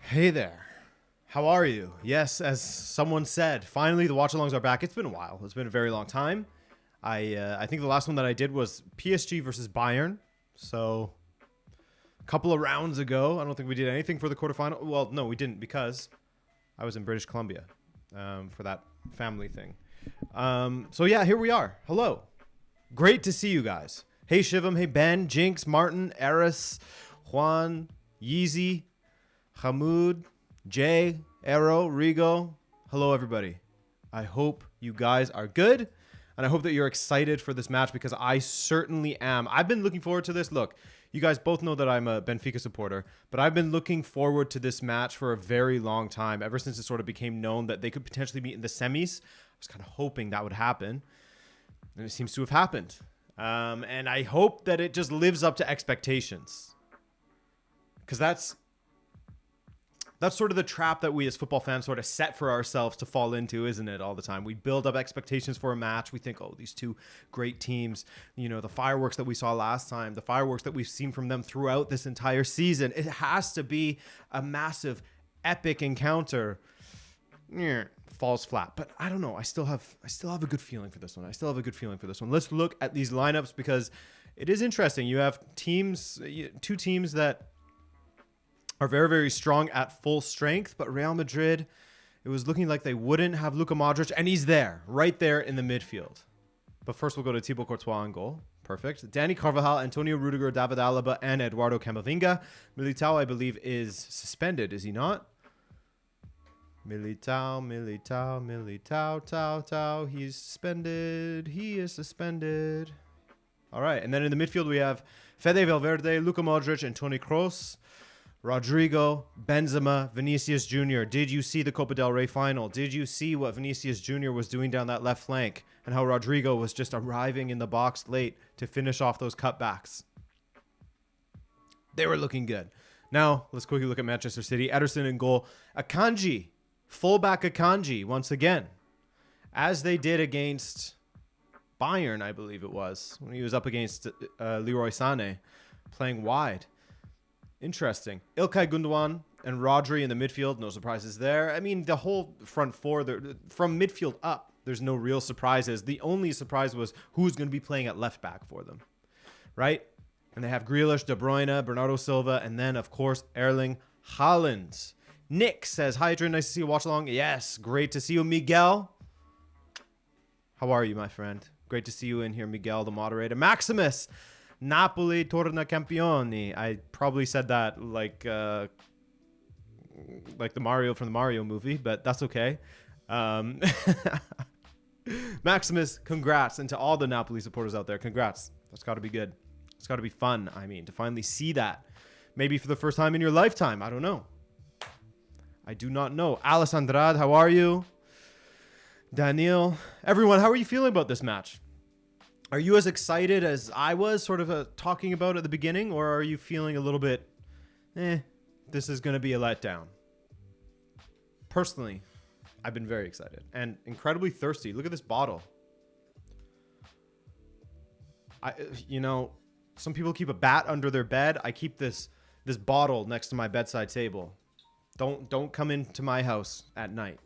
Hey there. How are you? Yes, as someone said, finally the watch-alongs are back. It's been a while. It's been a very long time. I think the last one that I did was PSG versus Bayern. So a couple of rounds ago. I don't think we did anything for the quarterfinal. Well, no, we didn't because I was in British Columbia for that family thing. So yeah, here we are. Hello. Great to see you guys. Hey Shivam, hey Ben, Jinx, Martin, Eris, Juan, Yeezy, Hamoud, Jay, Arrow, Rigo. Hello, everybody. I hope you guys are good, and I hope that you're excited for this match because I certainly am. I've been looking forward to this. Look, you guys both know that I'm a Benfica supporter, but I've been looking forward to this match for a very long time, ever since it sort of became known that they could potentially meet in the semis. I was kind of hoping that would happen, and it seems to have happened. And I hope that it just lives up to expectations, because that's sort of the trap that we as football fans sort of set for ourselves to fall into, isn't it? All the time. We build up expectations for a match. We think, oh, these two great teams, you know, the fireworks that we saw last time, the fireworks that we've seen from them throughout this entire season. It has to be a massive, epic encounter. Falls flat. But I don't know. I still have a good feeling for this one. Let's look at these lineups because it is interesting. You have teams, two teams that are very, very strong at full strength, but Real Madrid, it was looking like they wouldn't have Luka Modric, and he's there, right there in the midfield. But first we'll go to Thibaut Courtois on goal. Perfect. Danny Carvajal, Antonio Rudiger, David Alaba, and Eduardo Camavinga. Militao, I believe, is suspended, is he not? Militao, he's suspended. He is suspended. All right, and then in the midfield we have Fede Valverde, Luka Modric, and Toni Kroos. Rodrigo, Benzema, Vinicius Jr. Did you see the Copa del Rey final? Did you see what Vinicius Jr. was doing down that left flank and how Rodrigo was just arriving in the box late to finish off those cutbacks? They were looking good. Now, let's quickly look at Manchester City. Ederson in goal. Akanji, fullback Akanji once again, as they did against Bayern, I believe it was, when he was up against Leroy Sané, playing wide. Interesting. Ilkay Gundogan and Rodri in the midfield. No surprises there. I mean, the whole front four, from midfield up, there's no real surprises. The only surprise was who's going to be playing at left back for them, right? And they have Grealish, De Bruyne, Bernardo Silva, and then, of course, Erling Haaland. Nick says, hi, Adrian. Nice to see you. Watch along. Yes, great to see you. Miguel, how are you, my friend? Great to see you in here, Miguel, the moderator. Maximus, Napoli torna campioni. I probably said that like the Mario from the Mario movie, but that's okay. Maximus, congrats. And to all the Napoli supporters out there, congrats. That's got to be good. It's got to be fun, I mean, to finally see that. Maybe for the first time in your lifetime. I don't know. I do not know. Alice Andrade, how are you? Daniel. Everyone, how are you feeling about this match? Are you as excited as I was sort of talking about at the beginning? Or are you feeling a little bit, this is going to be a letdown? Personally, I've been very excited and incredibly thirsty. Look at this bottle. Some people keep a bat under their bed. I keep this bottle next to my bedside table. Don't come into my house at night.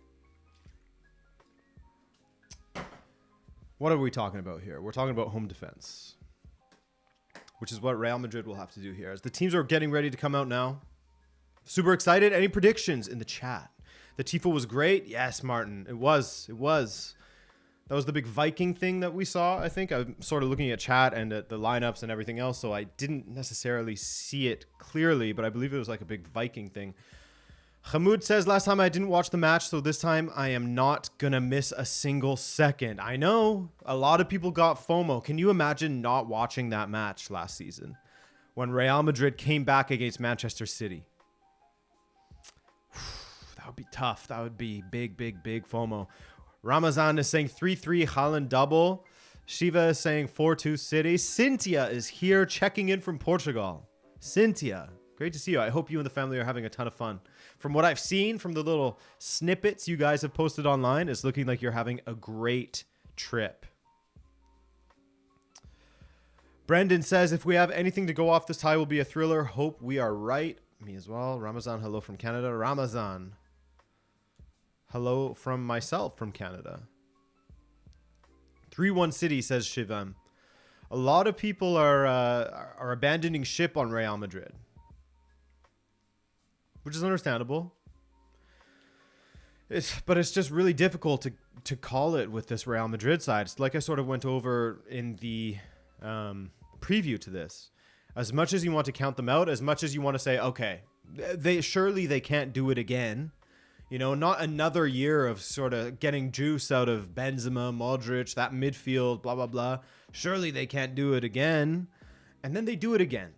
What are we talking about here? We're talking about home defense, which is what Real Madrid will have to do here. As the teams are getting ready to come out now. Super excited. Any predictions in the chat? The Tifo was great. Yes, Martin. It was. That was the big Viking thing that we saw, I think. I'm sort of looking at chat and at the lineups and everything else, so I didn't necessarily see it clearly, but I believe it was like a big Viking thing. Hamoud says, last time I didn't watch the match, so this time I am not going to miss a single second. I know a lot of people got FOMO. Can you imagine not watching that match last season when Real Madrid came back against Manchester City? That would be tough. That would be big FOMO. Ramazan is saying 3-3 Haaland double. Shiva is saying 4-2 City. Cynthia is here checking in from Portugal. Cynthia, great to see you. I hope you and the family are having a ton of fun. From what I've seen, from the little snippets you guys have posted online, it's looking like you're having a great trip. Brendan says, if we have anything to go off, this tie will be a thriller. Hope we are right. Me as well. Ramazan, hello from Canada. Ramazan, hello from myself from Canada. 3-1 City, says Shivam. A lot of people are abandoning ship on Real Madrid, which is understandable. But it's just really difficult to call it with this Real Madrid side. It's like I sort of went over in the preview to this. As much as you want to count them out, as much as you want to say, okay, surely they can't do it again. Not another year of sort of getting juice out of Benzema, Modric, that midfield, blah, blah, blah. Surely they can't do it again. And then they do it again.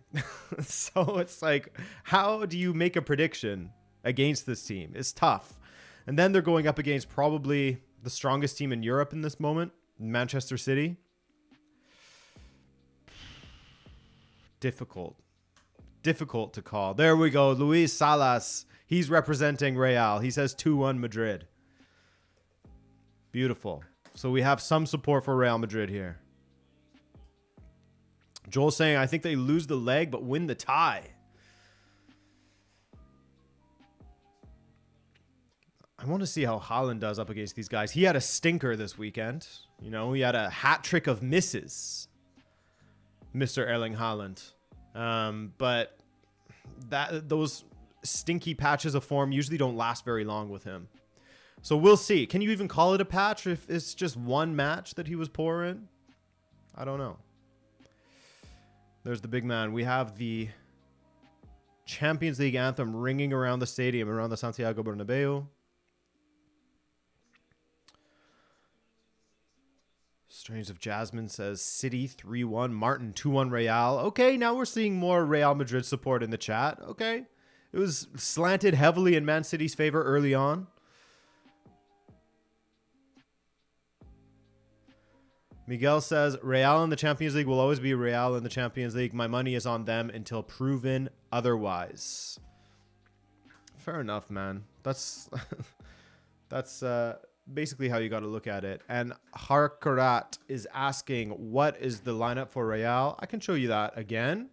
So it's like, how do you make a prediction against this team? It's tough. And then they're going up against probably the strongest team in Europe in this moment, Manchester City. Difficult to call. There we go. Luis Salas. He's representing Real. He says 2-1 Madrid. Beautiful. So we have some support for Real Madrid here. Joel saying, I think they lose the leg but win the tie. I want to see how Haaland does up against these guys. He had a stinker this weekend. He had a hat trick of misses. Mr. Erling Haaland. But those stinky patches of form usually don't last very long with him. So we'll see. Can you even call it a patch if it's just one match that he was poor in? I don't know. There's the big man. We have the Champions League anthem ringing around the stadium, around the Santiago Bernabeu. Strange of Jasmine says City 3-1, Martin 2-1 Real. Okay, now we're seeing more Real Madrid support in the chat. Okay. It was slanted heavily in Man City's favor early on. Miguel says, Real in the Champions League will always be Real in the Champions League. My money is on them until proven otherwise. Fair enough, man. That's basically how you got to look at it. And Harkarat is asking, what is the lineup for Real? I can show you that again.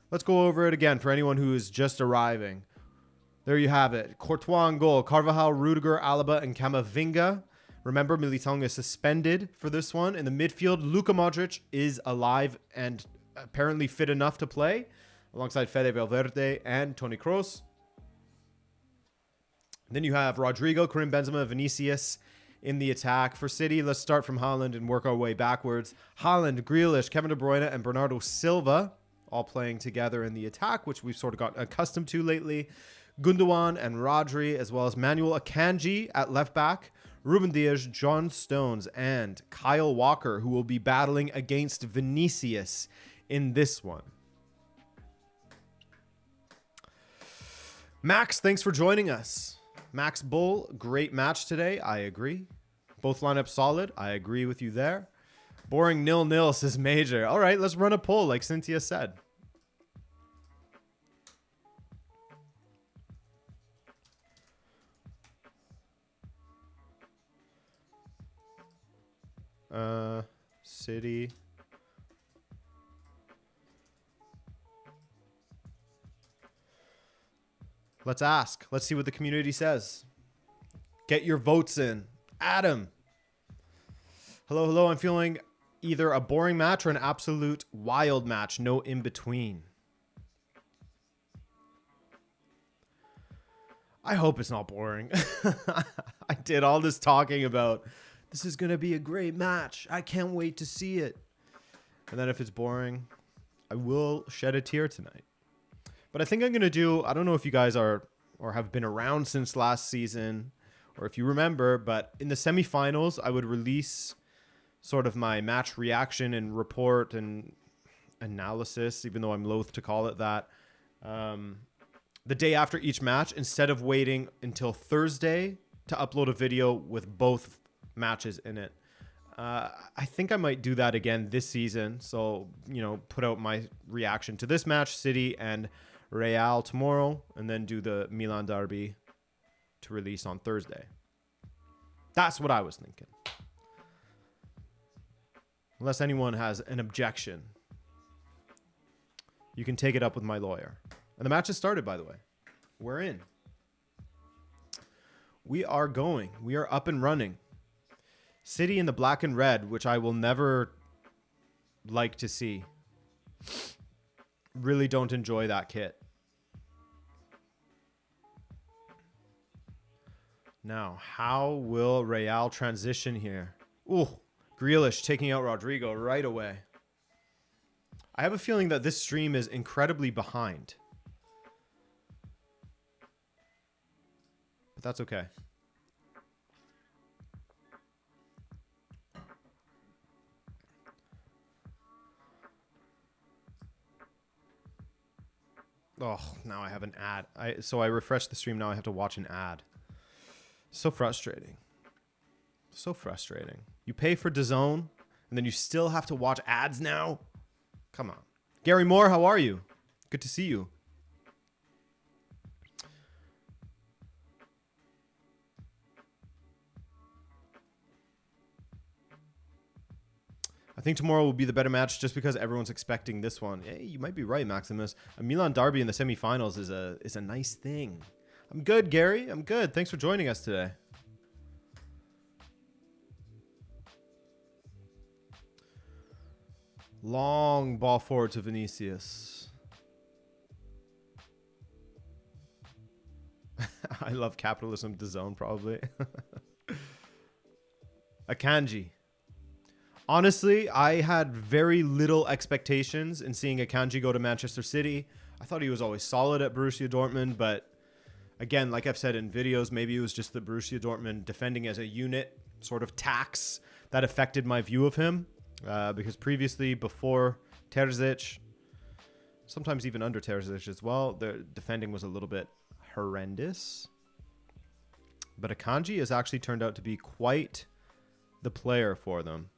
Let's go over it again for anyone who is just arriving. There you have it. Courtois in goal. Carvajal, Rudiger, Alaba, and Camavinga. Remember, Militão is suspended for this one. In the midfield, Luka Modric is alive and apparently fit enough to play, alongside Fede Valverde and Toni Kroos. Then you have Rodrigo, Karim Benzema, Vinicius in the attack. For City, let's start from Haaland and work our way backwards. Haaland, Grealish, Kevin De Bruyne, and Bernardo Silva all playing together in the attack, which we've sort of got accustomed to lately. Gundogan and Rodri, as well as Manuel Akanji at left back. Ruben Diaz, John Stones, and Kyle Walker, who will be battling against Vinicius in this one. Max, thanks for joining us. Max Bull, great match today. I agree. Both lineups solid. I agree with you there. Boring 0-0, says Major. All right, let's run a poll like Cynthia said. City. Let's ask. Let's see what the community says. Get your votes in. Adam. Hello, hello. I'm feeling either a boring match or an absolute wild match. No in between. I hope it's not boring. I did all this talking about this is going to be a great match. I can't wait to see it. And then if it's boring, I will shed a tear tonight. But I think I'm going to do, I don't know if you guys are or have been around since last season or if you remember, but in the semifinals, I would release sort of my match reaction and report and analysis, even though I'm loath to call it that, the day after each match, instead of waiting until Thursday to upload a video with both matches in it. I think I might do that again this season. So, you know, put out my reaction to this match, City and Real tomorrow, and then do the Milan derby to release on Thursday. That's what I was thinking. Unless anyone has an objection, you can take it up with my lawyer. And the match has started, by the way. We're in. We are going. We are up and running. City in the black and red, which I will never like to see. Really don't enjoy that kit. Now, how will Real transition here? Ooh, Grealish taking out Rodrigo right away. I have a feeling that this stream is incredibly behind. But that's okay. Oh, now I have an ad. So I refreshed the stream. Now I have to watch an ad. So frustrating. So frustrating. You pay for DAZN, and then you still have to watch ads now? Come on. Gary Moore, how are you? Good to see you. I think tomorrow will be the better match just because everyone's expecting this one. Hey, you might be right, Maximus. A Milan derby in the semifinals is a nice thing. I'm good, Gary. I'm good. Thanks for joining us today. Long ball forward to Vinicius. I love capitalism DAZN probably. Akanji. Honestly, I had very little expectations in seeing Akanji go to Manchester City. I thought he was always solid at Borussia Dortmund, but again, like I've said in videos, maybe it was just the Borussia Dortmund defending as a unit sort of tax that affected my view of him. Because previously, before Terzic, sometimes even under Terzic as well, the defending was a little bit horrendous. But Akanji has actually turned out to be quite the player for them.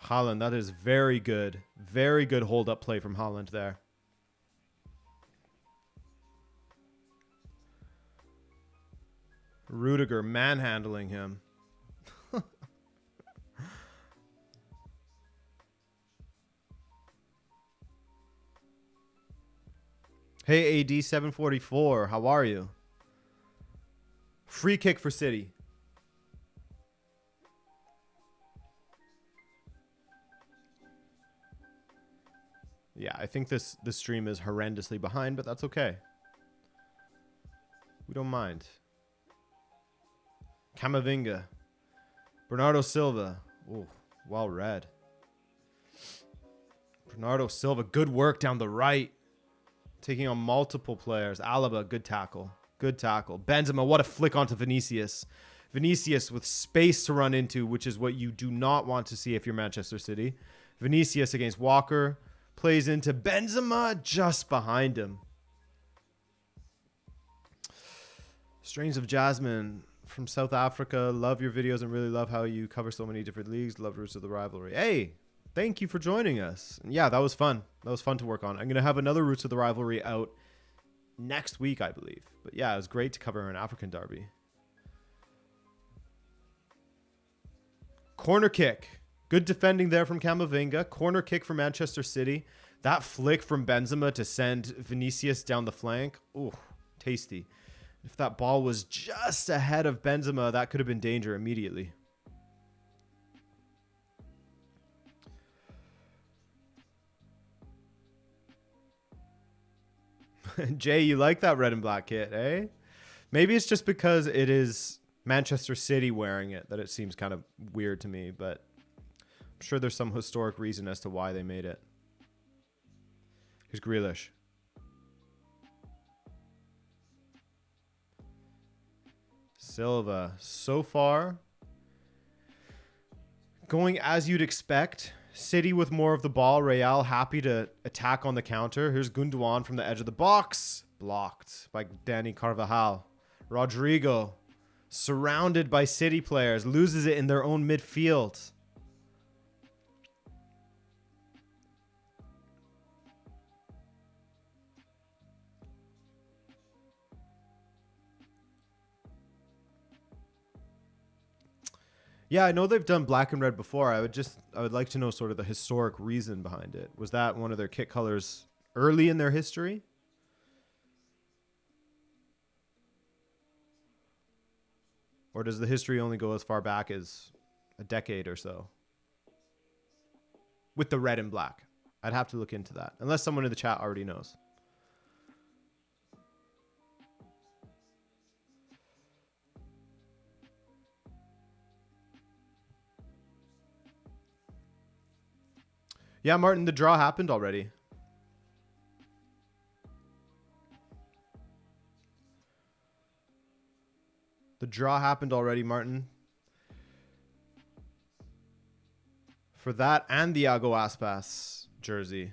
Haaland, that is very good. Very good hold-up play from Haaland there. Rudiger manhandling him. Hey, AD744, how are you? Free kick for City. Yeah, I think this stream is horrendously behind, but that's okay. We don't mind. Camavinga. Bernardo Silva. Oh, well read. Bernardo Silva, good work down the right. Taking on multiple players. Alaba, good tackle. Good tackle. Benzema, what a flick onto Vinicius. Vinicius with space to run into, which is what you do not want to see if you're Manchester City. Vinicius against Walker. Plays into Benzema just behind him. Strains of Jasmine from South Africa. Love your videos and really love how you cover so many different leagues. Love Roots of the Rivalry. Hey, thank you for joining us. And yeah, that was fun. That was fun to work on. I'm going to have another Roots of the Rivalry out next week, I believe. But yeah, it was great to cover an African derby. Corner kick. Good defending there from Camavinga. Corner kick for Manchester City. That flick from Benzema to send Vinicius down the flank. Ooh, tasty. If that ball was just ahead of Benzema, that could have been danger immediately. Jay, you like that red and black kit, eh? Maybe it's just because it is Manchester City wearing it that it seems kind of weird to me, but I'm sure there's some historic reason as to why they made it. Here's Grealish. Silva. So far, going as you'd expect. City with more of the ball. Real happy to attack on the counter. Here's Gundogan from the edge of the box. Blocked by Dani Carvajal. Rodrigo, surrounded by City players, loses it in their own midfield. Yeah, I know they've done black and red before. I would like to know sort of the historic reason behind it. Was that one of their kit colors early in their history? Or does the history only go as far back as a decade or so? With the red and black. I'd have to look into that. Unless someone in the chat already knows. Yeah, Martin, the draw happened already. The draw happened already, Martin. For that and the Iago Aspas jersey.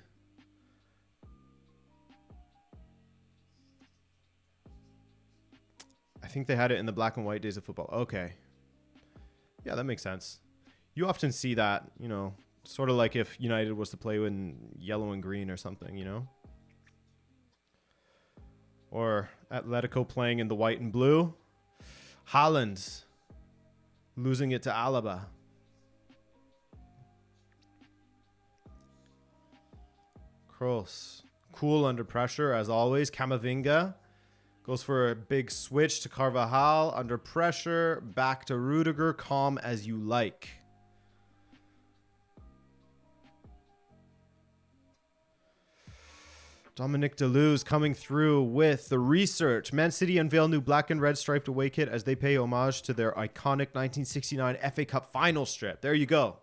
I think they had it in the black and white days of football. Okay. Yeah, that makes sense. You often see that, you know, sort of like if United was to play in yellow and green or something, you know? Or Atletico playing in the white and blue. Haaland losing it to Alaba. Kroos. Cool under pressure, as always. Camavinga goes for a big switch to Carvajal. Under pressure. Back to Rudiger. Calm as you like. Dominic Deleuze coming through with the research. Man City unveil new black and red striped away kit as they pay homage to their iconic 1969 FA Cup final strip. There you go.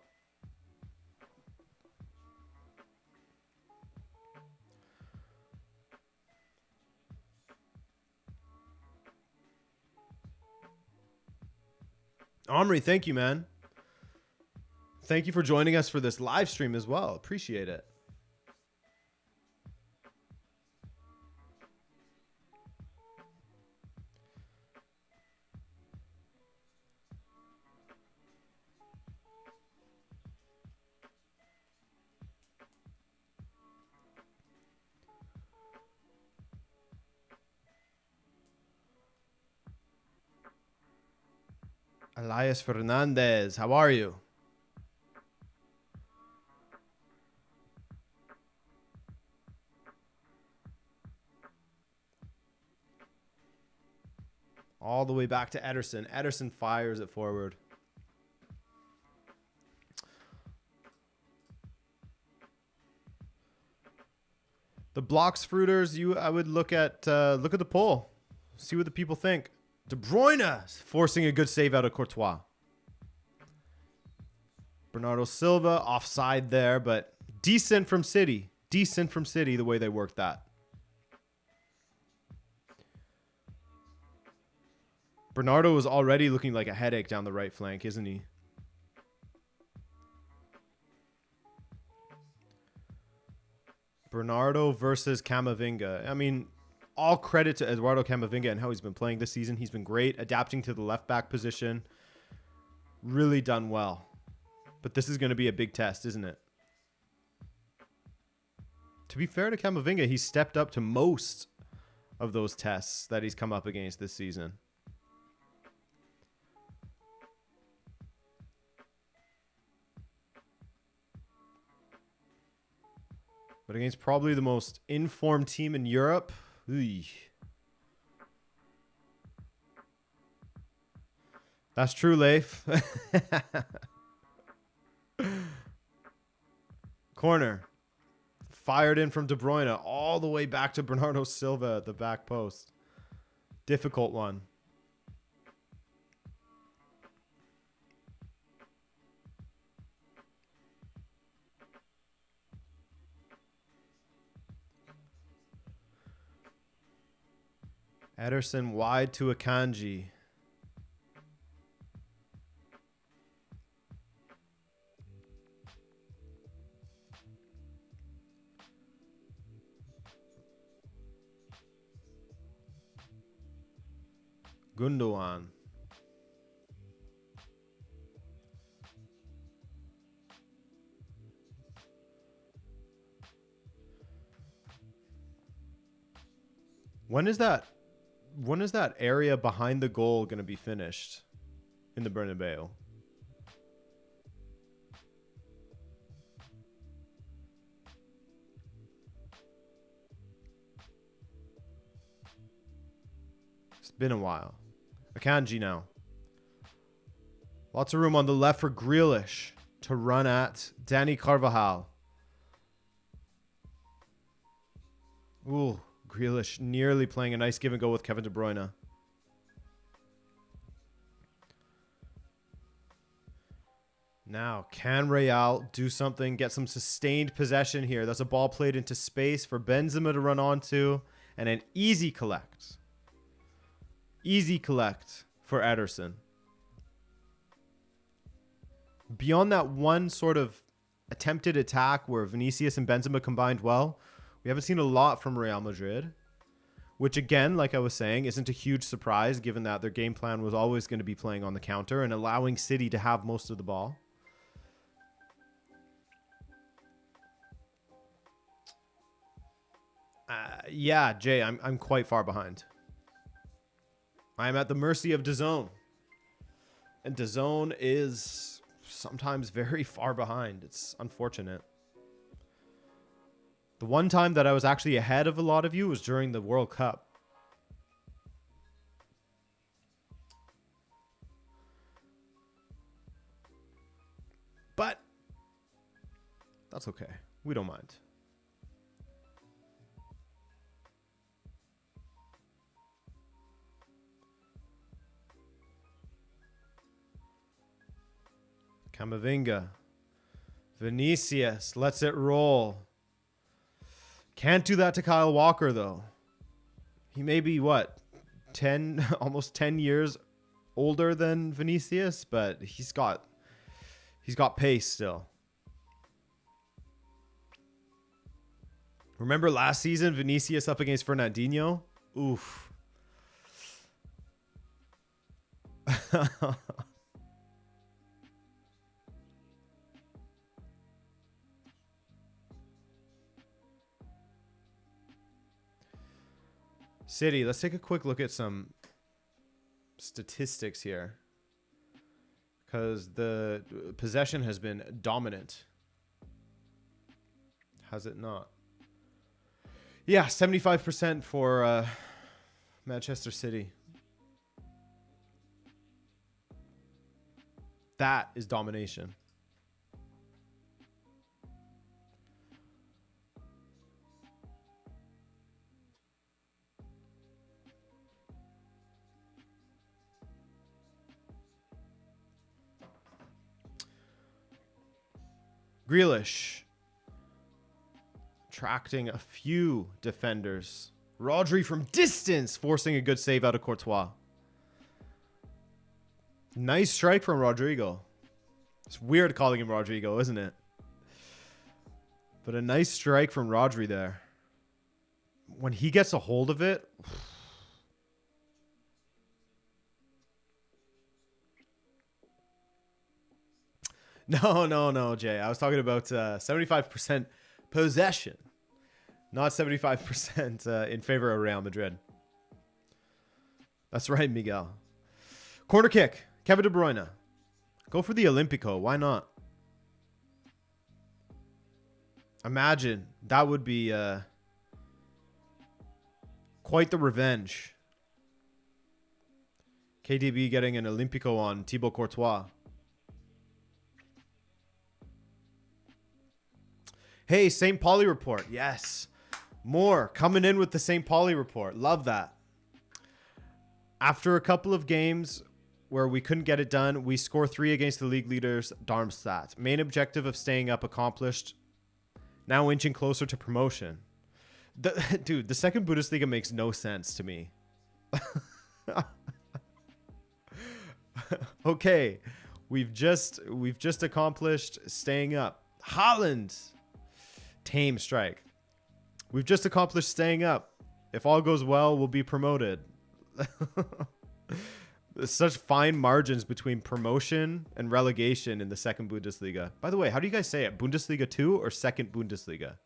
Omri, thank you, man. Thank you for joining us for this live stream as well. Appreciate it. Elias Fernandez, how are you? All the way back to Ederson. Ederson fires it forward. The blocks fruiters, I would look at the poll. See what the people think. De Bruyne forcing a good save out of Courtois. Bernardo Silva offside there, but decent from City. Decent from City the way they worked that. Bernardo is already looking like a headache down the right flank, isn't he? Bernardo versus Camavinga. I mean, all credit to Eduardo Camavinga and how he's been playing this season. He's been great, adapting to the left back position. Really done well. But this is going to be a big test, isn't it? To be fair to Camavinga, he's stepped up to most of those tests that he's come up against this season. But against probably the most informed team in Europe. Eey. That's true, Leif. Corner. Fired in from De Bruyne all the way back to Bernardo Silva at the back post. Difficult one. Ederson wide to Akanji. Gundogan. When is that area behind the goal going to be finished in the Bernabeu? It's been a while. Akanji now. Lots of room on the left for Grealish to run at Dani Carvajal. Ooh, Grealish nearly playing a nice give and go with Kevin De Bruyne. Now, can Real do something, get some sustained possession here? That's a ball played into space for Benzema to run onto, and an easy collect. Easy collect for Ederson. Beyond that one sort of attempted attack where Vinicius and Benzema combined well, we haven't seen a lot from Real Madrid, which again, like I was saying, isn't a huge surprise given that their game plan was always going to be playing on the counter and allowing City to have most of the ball. Yeah, Jay, I'm quite far behind. I am at the mercy of DAZN. And DAZN is sometimes very far behind. It's unfortunate. The one time that I was actually ahead of a lot of you was during the World Cup. But that's okay. We don't mind. Camavinga. Vinicius lets it roll. Can't do that to Kyle Walker, though. He may be, what, 10, almost 10 years older than Vinicius, but he's got pace still. Remember last season, Vinicius up against Fernandinho? Oof. City, let's take a quick look at some statistics here, because the possession has been dominant. Has it not? Yeah, 75% for Manchester City. That is domination. Grealish attracting a few defenders. Rodri from distance forcing a good save out of Courtois. Nice strike from Rodrigo. It's weird calling him Rodrigo, isn't it? But a nice strike from Rodri there. When he gets a hold of it... No, Jay. I was talking about 75% possession. Not 75% in favor of Real Madrid. That's right, Miguel. Corner kick. Kevin De Bruyne. Go for the Olympico. Why not? Imagine. That would be quite the revenge. KDB getting an Olympico on Thibaut Courtois. Hey, St. Pauli report. Yes. More coming in with the St. Pauli report. Love that. After a couple of games where we couldn't get it done, we score 3 against the league leaders, Darmstadt. Main objective of staying up accomplished. Now inching closer to promotion. Dude, the second Bundesliga makes no sense to me. Okay. We've just accomplished staying up. Haaland. Tame strike. We've just accomplished staying up. If all goes well, we'll be promoted. Such fine margins between promotion and relegation in the second Bundesliga. By the way, how do you guys say it? Bundesliga 2 or second Bundesliga?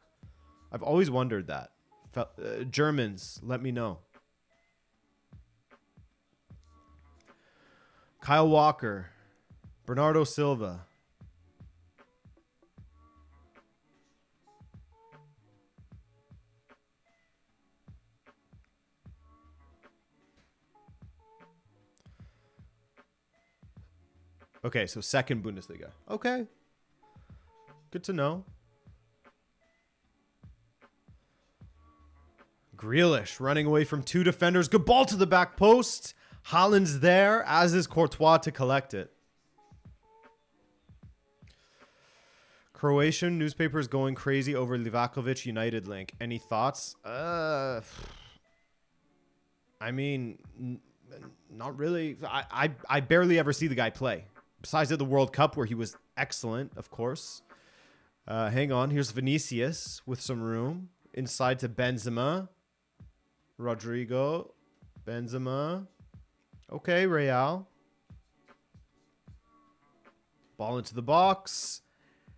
I've always wondered that. Germans, let me know. Kyle Walker. Bernardo Silva. Okay, so second Bundesliga. Okay. Good to know. Grealish running away from 2 defenders. Good ball to the back post. Haaland's there, as is Courtois to collect it. Croatian newspapers going crazy over Livakovic United link. Any thoughts? I mean, not really. I barely ever see the guy play. Besides at the World Cup, where he was excellent, of course. Hang on. Here's Vinicius with some room. Inside to Benzema. Rodrigo. Benzema. Okay, Real. Ball into the box.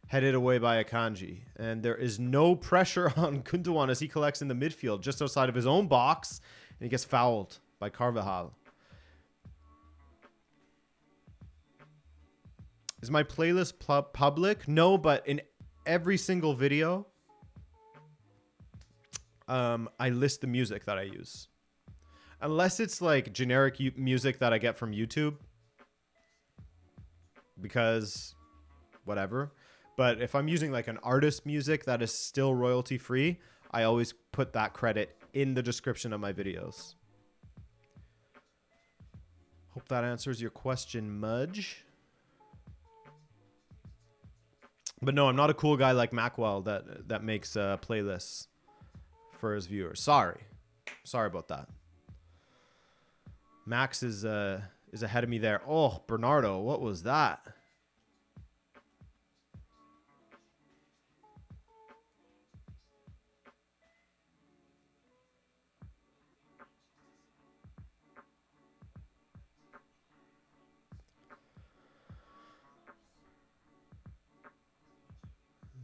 Headed away by Akanji. And there is no pressure on Gundogan as he collects in the midfield, just outside of his own box. And he gets fouled by Carvajal. Is my playlist public? No, but in every single video, I list the music that I use. Unless it's like generic music that I get from YouTube. Because whatever. But if I'm using like an artist music that is still royalty free, I always put that credit in the description of my videos. Hope that answers your question, Mudge. But no, I'm not a cool guy like Macwell that makes playlists for his viewers. Sorry about that. Max is ahead of me there. Oh, Bernardo, what was that?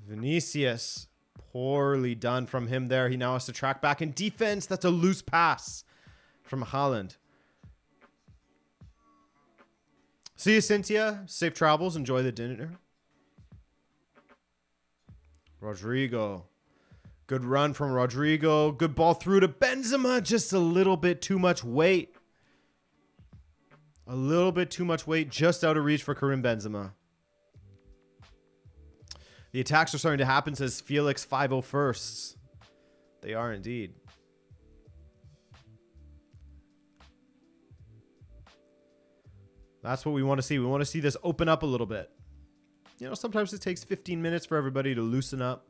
Vinicius, poorly done from him there. He now has to track back in defense. That's a loose pass from Haaland. See you, Cynthia. Safe travels. Enjoy the dinner. Rodrigo. Good run from Rodrigo. Good ball through to Benzema. Just a little bit too much weight. A little bit too much weight. Just out of reach for Karim Benzema. The attacks are starting to happen, says Felix 501st. They are indeed. That's what we want to see. We want to see this open up a little bit. You know, sometimes it takes 15 minutes for everybody to loosen up.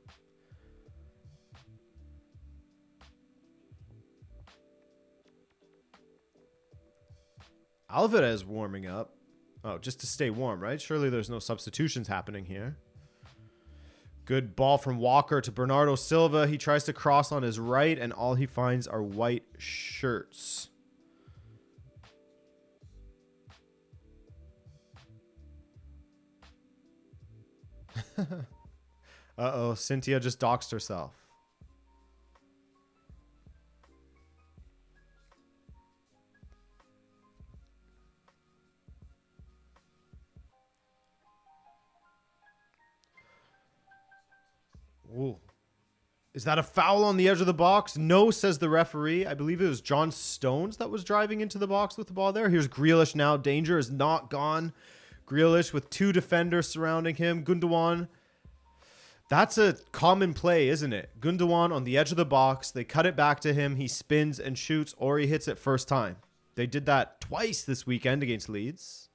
Alvarez warming up. Oh, just to stay warm, right? Surely there's no substitutions happening here. Good ball from Walker to Bernardo Silva. He tries to cross on his right, and all he finds are white shirts. Uh-oh, Cynthia just doxed herself. Ooh. Is that a foul on the edge of the box? No, says the referee. I believe it was John Stones that was driving into the box with the ball there. Here's Grealish now. Danger is not gone. Grealish with two defenders surrounding him. Gundogan. That's a common play, isn't it? Gundogan on the edge of the box. They cut it back to him. He spins and shoots, or he hits it first time. They did that twice this weekend against Leeds.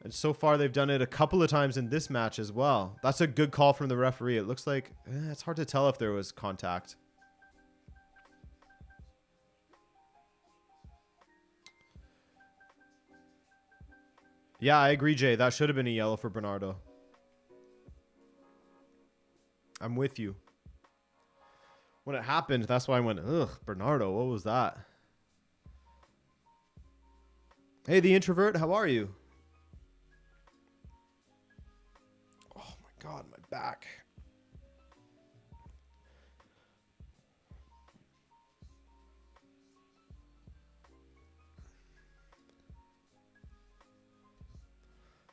And so far, they've done it a couple of times in this match as well. That's a good call from the referee. It looks like it's hard to tell if there was contact. Yeah, I agree, Jay. That should have been a yellow for Bernardo. I'm with you. When it happened, that's why I went, ugh, Bernardo, what was that? Hey, the introvert, how are you? Oh my God, my back.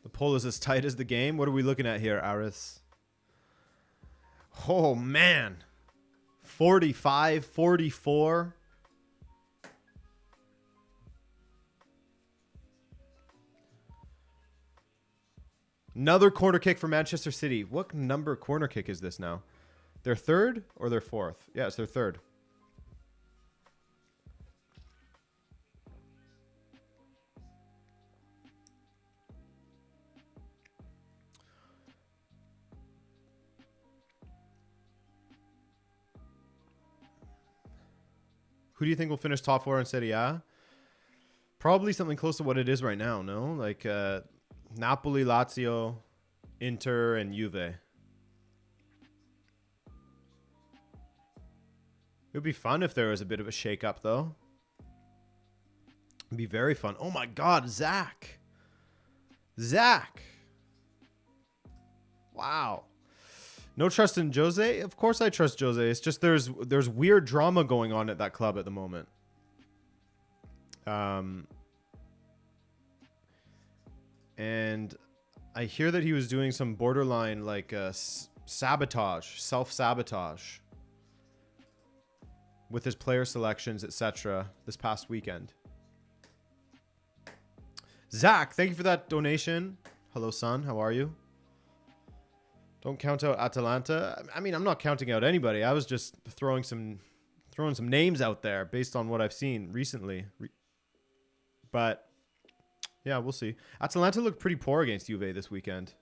The poll is as tight as the game. What are we looking at here, Aris? Oh, man. 45, 44. Another corner kick for Manchester City. What number corner kick is this now? Their third or their fourth? Yeah, it's their third. Who do you think will finish top four in Serie A? Probably something close to what it is right now, no? Like Napoli, Lazio, Inter, and Juve. It would be fun if there was a bit of a shake-up, though. It'd be very fun. Oh, my God, Zach. Zach. Wow. No trust in Jose? Of course I trust Jose. It's just there's weird drama going on at that club at the moment. And I hear that he was doing some borderline like sabotage, self-sabotage with his player selections, etc. this past weekend. Zach, thank you for that donation. Hello, son. How are you? Don't count out Atalanta. I mean, I'm not counting out anybody. I was just throwing some names out there based on what I've seen recently. But yeah, we'll see. Atalanta looked pretty poor against Juve this weekend.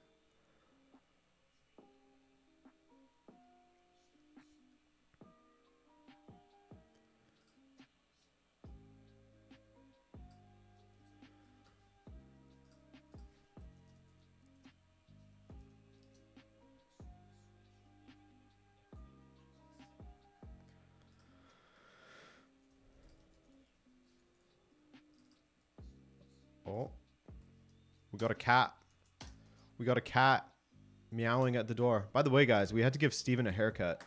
Oh, we got a cat. We got a cat meowing at the door. By the way, guys, we had to give Steven a haircut.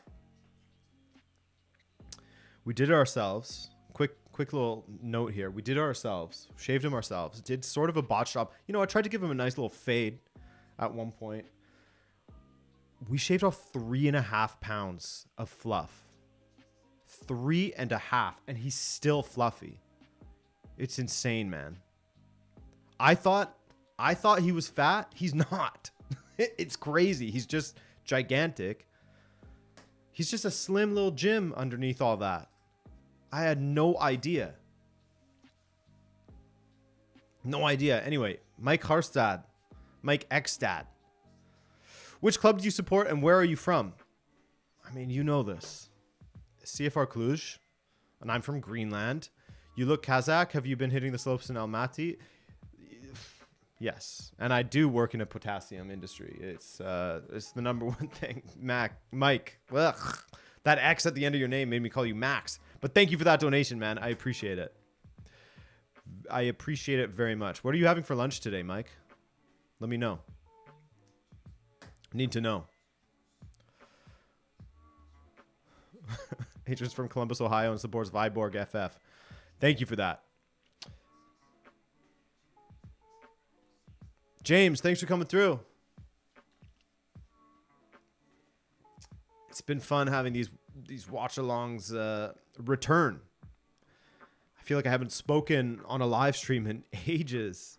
We did it ourselves. Quick little note here. We did it ourselves. Shaved him ourselves. Did sort of a botch job. You know, I tried to give him a nice little fade at one point. We shaved off 3.5 pounds of fluff. 3.5, and he's still fluffy. It's insane, man. I thought he was fat. He's not. It's crazy. He's just gigantic. He's just a slim little Jim underneath all that. I had no idea. No idea. Anyway, Mike Harstad. Mike Ekstad. Which club do you support and where are you from? I mean, you know this. CFR Cluj. And I'm from Greenland. You look Kazakh. Have you been hitting the slopes in Almaty? Yes, and I do work in a potassium industry. It's the number one thing. Mike. Ugh. That X at the end of your name made me call you Max. But thank you for that donation, man. I appreciate it. I appreciate it very much. What are you having for lunch today, Mike? Let me know. Need to know. Agents from Columbus, Ohio, and supports Viborg FF. Thank you for that. James, thanks for coming through. It's been fun having these watch-alongs return. I feel like I haven't spoken on a live stream in ages.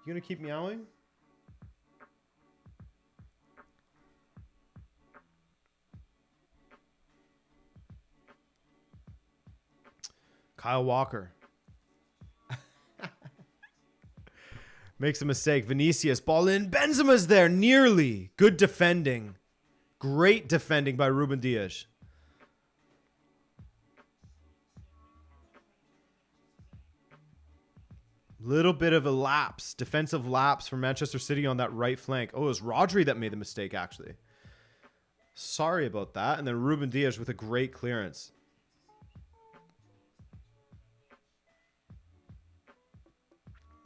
You gonna keep meowing? Kyle Walker. Makes a mistake. Vinicius, ball in. Benzema's there, nearly. Good defending. Great defending by Ruben Dias. Little bit of a lapse. Defensive lapse for Manchester City on that right flank. Oh, it was Rodri that made the mistake, actually. Sorry about that. And then Ruben Dias with a great clearance.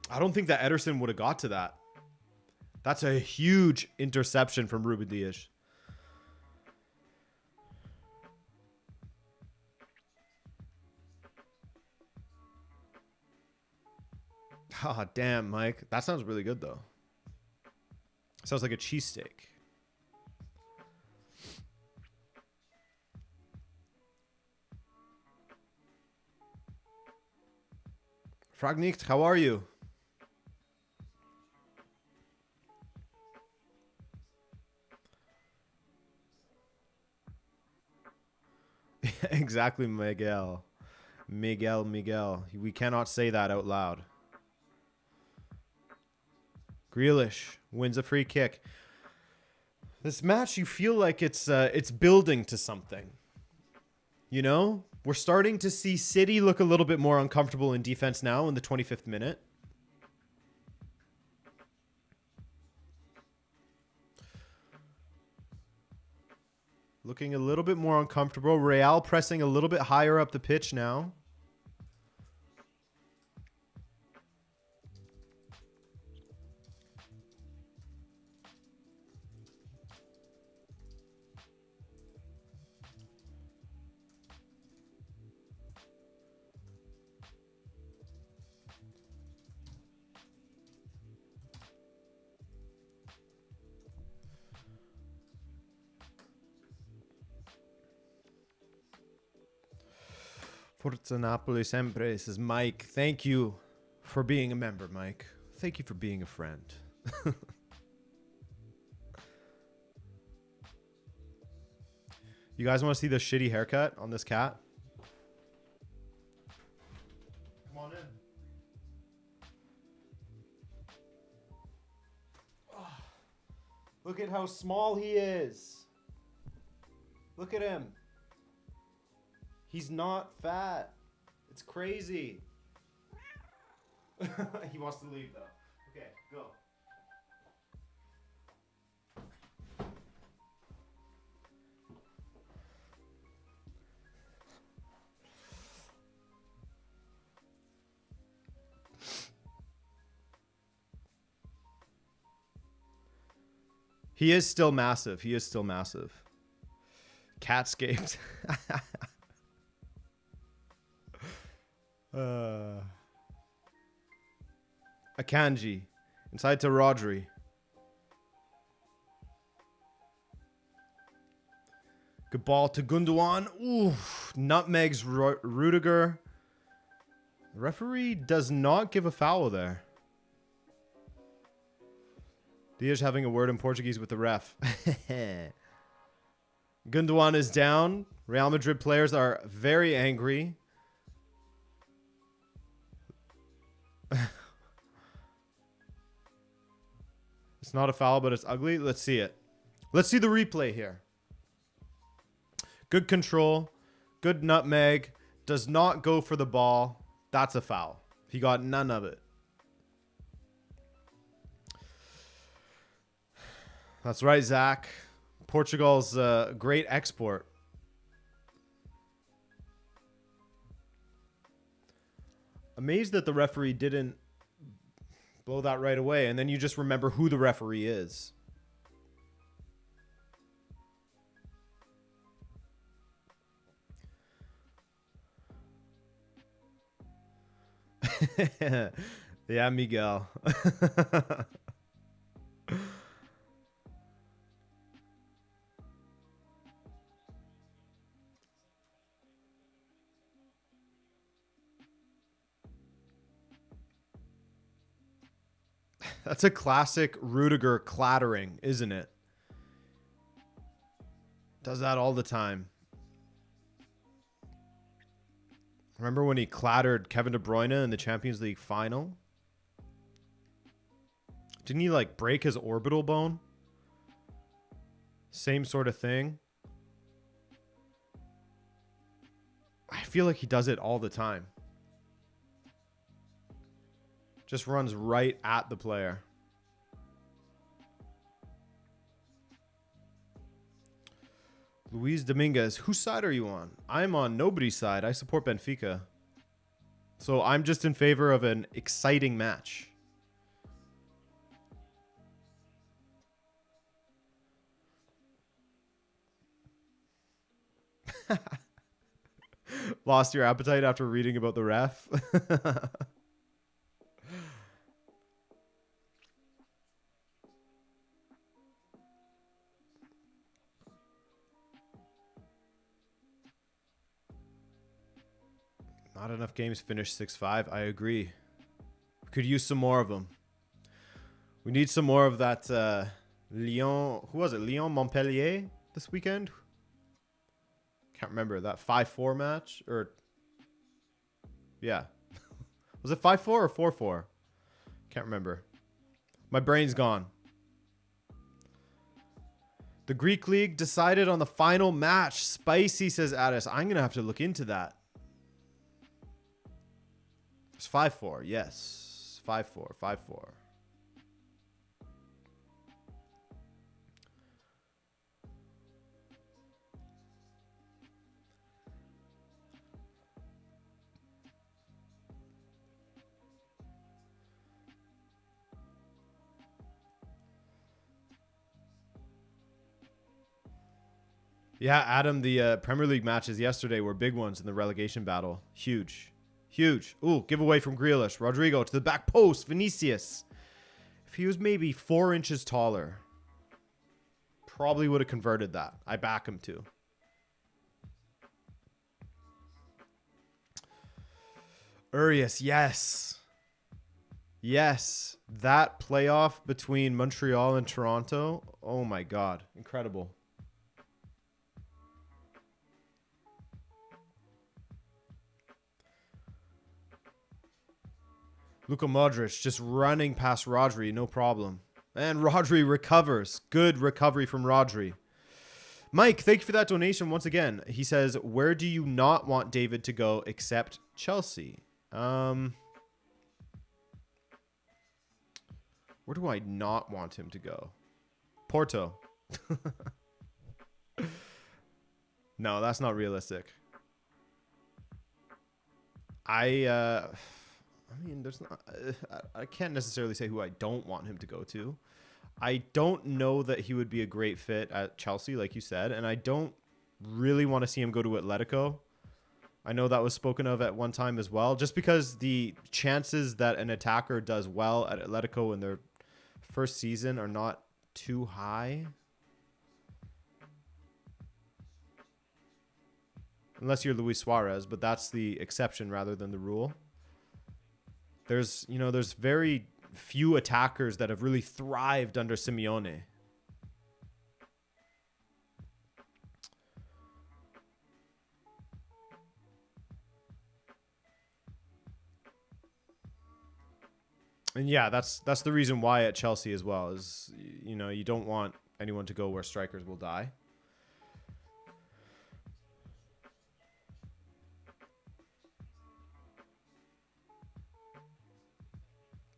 I don't think that Ederson would have got to that. That's a huge interception from Ruben Dias. Ah, oh, damn, Mike. That sounds really good, though. Sounds like a cheesesteak. Fragnicht, how are you? Exactly, Miguel. Miguel. We cannot say that out loud. Grealish wins a free kick. This match, you feel like it's building to something. You know? We're starting to see City look a little bit more uncomfortable in defense now in the 25th minute. Looking a little bit more uncomfortable. Real pressing a little bit higher up the pitch now. Forza Napoli sempre, says Mike. Thank you for being a member, Mike. Thank you for being a friend. You guys want to see the shitty haircut on this cat? Come on in. Oh, look at how small he is. Look at him. He's not fat. It's crazy. He wants to leave, though. Okay, go. He is still massive. He is still massive. Catscaped. Akanji. Inside to Rodri. Good ball to Gundogan. Ooh, nutmegs Rudiger. The referee does not give a foul there. Diaz having a word in Portuguese with the ref. Gundogan is down. Real Madrid players are very angry. It's not a foul, but it's ugly. Let's see it. Let's see the replay here. Good control. Good nutmeg. Does not go for the ball. That's a foul. He got none of it. That's right, Zach. Portugal's great export. Amazed that the referee didn't blow that right away, and then you just remember who the referee is. Yeah, Miguel. That's a classic Rudiger clattering, isn't it? Does that all the time. Remember when he clattered Kevin De Bruyne in the Champions League final? Didn't he like break his orbital bone? Same sort of thing. I feel like he does it all the time. Just runs right at the player. Luis Dominguez, whose side are you on? I'm on nobody's side. I support Benfica. So I'm just in favor of an exciting match. Lost your appetite after reading about the ref? Not enough games finished 6-5. I agree. We could use some more of them. We need some more of that Lyon. Who was it? Lyon Montpellier this weekend? Can't remember. That 5-4 match? Or yeah. Was it 5-4 or 4-4? Can't remember. My brain's gone. The Greek League decided on the final match. Spicy, says Addis. I'm going to have to look into that. It's 5-4. Yes. 5-4. 5-4. Yeah, Adam, the Premier League matches yesterday were big ones in the relegation battle. Huge. Huge. Ooh, giveaway from Grealish. Rodrigo to the back post. Vinicius. If he was maybe 4 inches taller, probably would have converted that. I back him to. Urias, yes. Yes. That playoff between Montreal and Toronto. Oh my God. Incredible. Luka Modric just running past Rodri, no problem. And Rodri recovers. Good recovery from Rodri. Mike, thank you for that donation once again. He says, where do you not want David to go except Chelsea? Where do I not want him to go? Porto. No, that's not realistic. I mean, there's not. I can't necessarily say who I don't want him to go to. I don't know that he would be a great fit at Chelsea, like you said, and I don't really want to see him go to Atletico. I know that was spoken of at one time as well, just because the chances that an attacker does well at Atletico in their first season are not too high. Unless you're Luis Suarez, but that's the exception rather than the rule. There's very few attackers that have really thrived under Simeone. And yeah, that's the reason why at Chelsea as well is, you don't want anyone to go where strikers will die.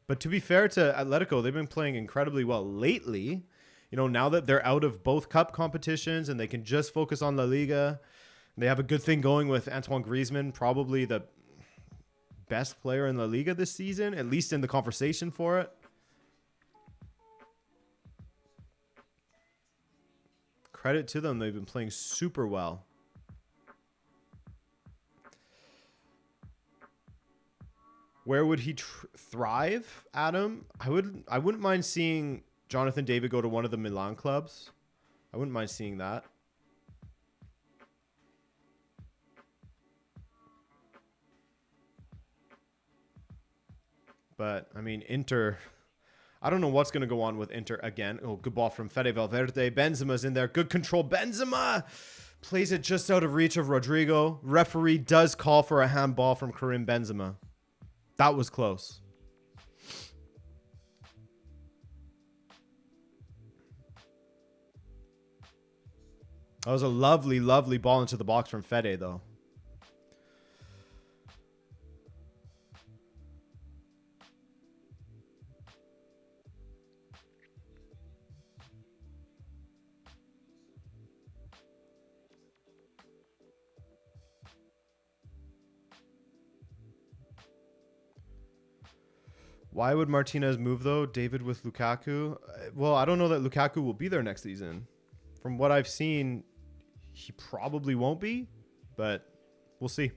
But to be fair to Atletico, they've been playing incredibly well lately. You know, now that they're out of both cup competitions and they can just focus on La Liga, they have a good thing going with Antoine Griezmann, probably the best player in La Liga this season, at least in the conversation for it. Credit to them. They've been playing super well. Where would he thrive, Adam? I wouldn't mind seeing Jonathan David go to one of the Milan clubs. I wouldn't mind seeing that. But, I mean, Inter, I don't know what's going to go on with Inter again. Oh, good ball from Fede Valverde. Benzema's in there. Good control. Benzema plays it just out of reach of Rodrigo. Referee does call for a handball from Karim Benzema. That was close. That was a lovely, lovely ball into the box from Fede, though. Why would Martinez move, though? David with Lukaku? Well, I don't know that Lukaku will be there next season. From what I've seen, he probably won't be, but we'll see.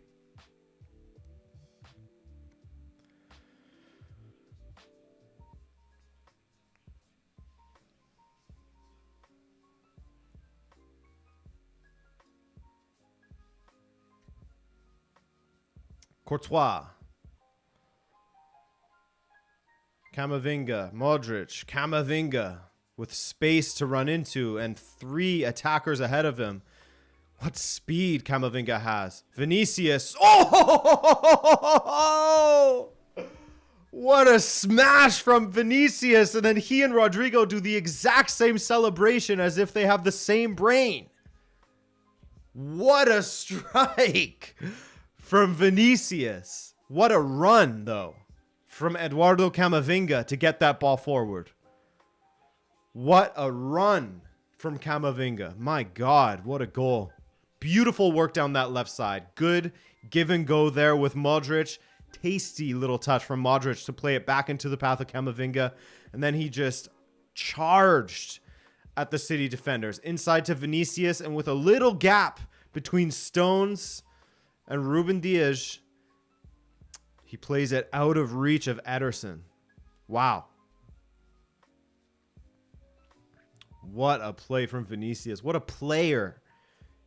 Courtois. Camavinga, Modric, Camavinga with space to run into and 3 attackers ahead of him. What speed Camavinga has. Vinicius. Oh! What a smash from Vinicius. And then he and Rodrigo do the exact same celebration as if they have the same brain. What a strike from Vinicius. What a run, though, from Eduardo Camavinga to get that ball forward. What a run from Camavinga. My God, what a goal. Beautiful work down that left side. Good give and go there with Modric. Tasty little touch from Modric to play it back into the path of Camavinga. And then he just charged at the City defenders. Inside to Vinicius, and with a little gap between Stones and Ruben Dias, he plays it out of reach of Ederson. Wow. What a play from Vinicius. What a player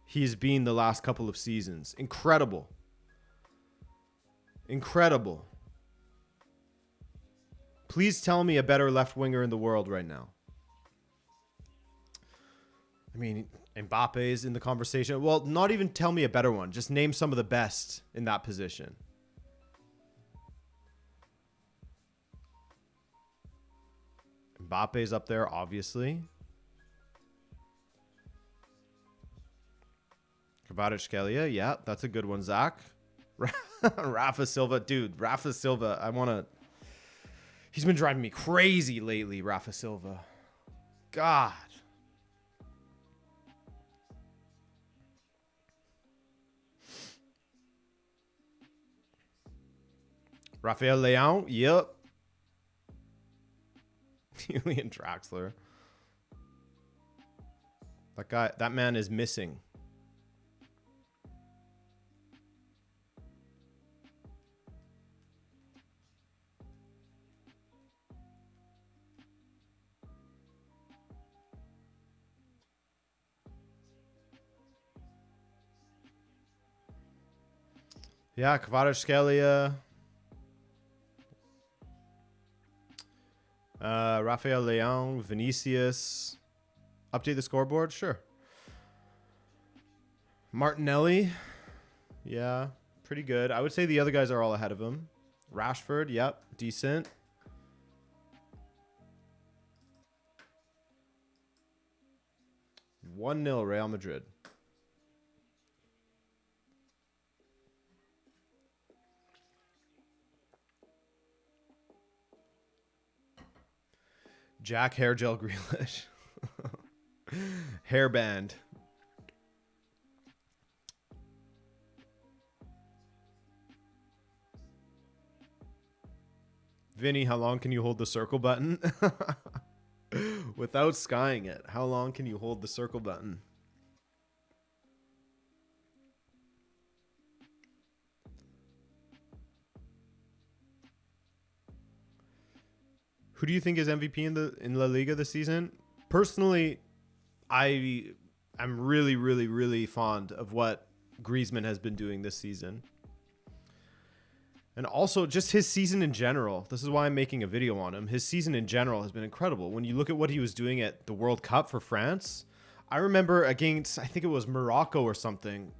he's been the last couple of seasons. Incredible. Incredible. Please tell me a better left winger in the world right now. I mean, Mbappe is in the conversation. Well, not even tell me a better one. Just name some of the best in that position. Mbappe's up there, obviously. Kvaratskhelia, yeah, that's a good one, Zach. Rafa Silva, dude, Rafa Silva, he's been driving me crazy lately, Rafa Silva. God. Rafael Leão, yep. Julian Draxler. That man is missing. Yeah, Kvaratskhelia. Rafael Leão, Vinicius. Update the scoreboard? Sure. Martinelli. Yeah, pretty good. I would say the other guys are all ahead of him. Rashford, yep, decent. (1-0) Real Madrid. Jack Hairgel Grealish. Hairband. Vinny, how long can you hold the circle button? Without skying it, how long can you hold the circle button? Who do you think is MVP in La Liga this season? Personally, I'm really fond of what Griezmann has been doing this season. And also just his season in general. This is why I'm making a video on him. His season in general has been incredible. When you look at what he was doing at the World Cup for France, I remember against, I think it was Morocco or something,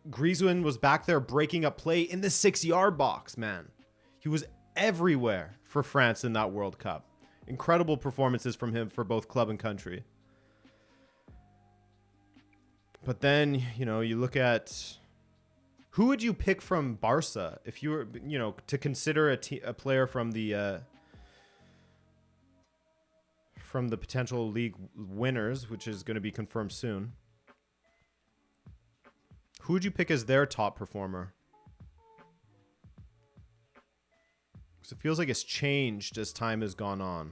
Griezmann was back there breaking up play in the 6-yard box, man. He was everywhere for France in that World Cup. Incredible performances from him for both club and country. But then, you know, you look at... Who would you pick from Barca if you were, you know, to consider a player from the potential league winners, which is going to be confirmed soon? Who would you pick as their top performer? Because it feels like it's changed as time has gone on.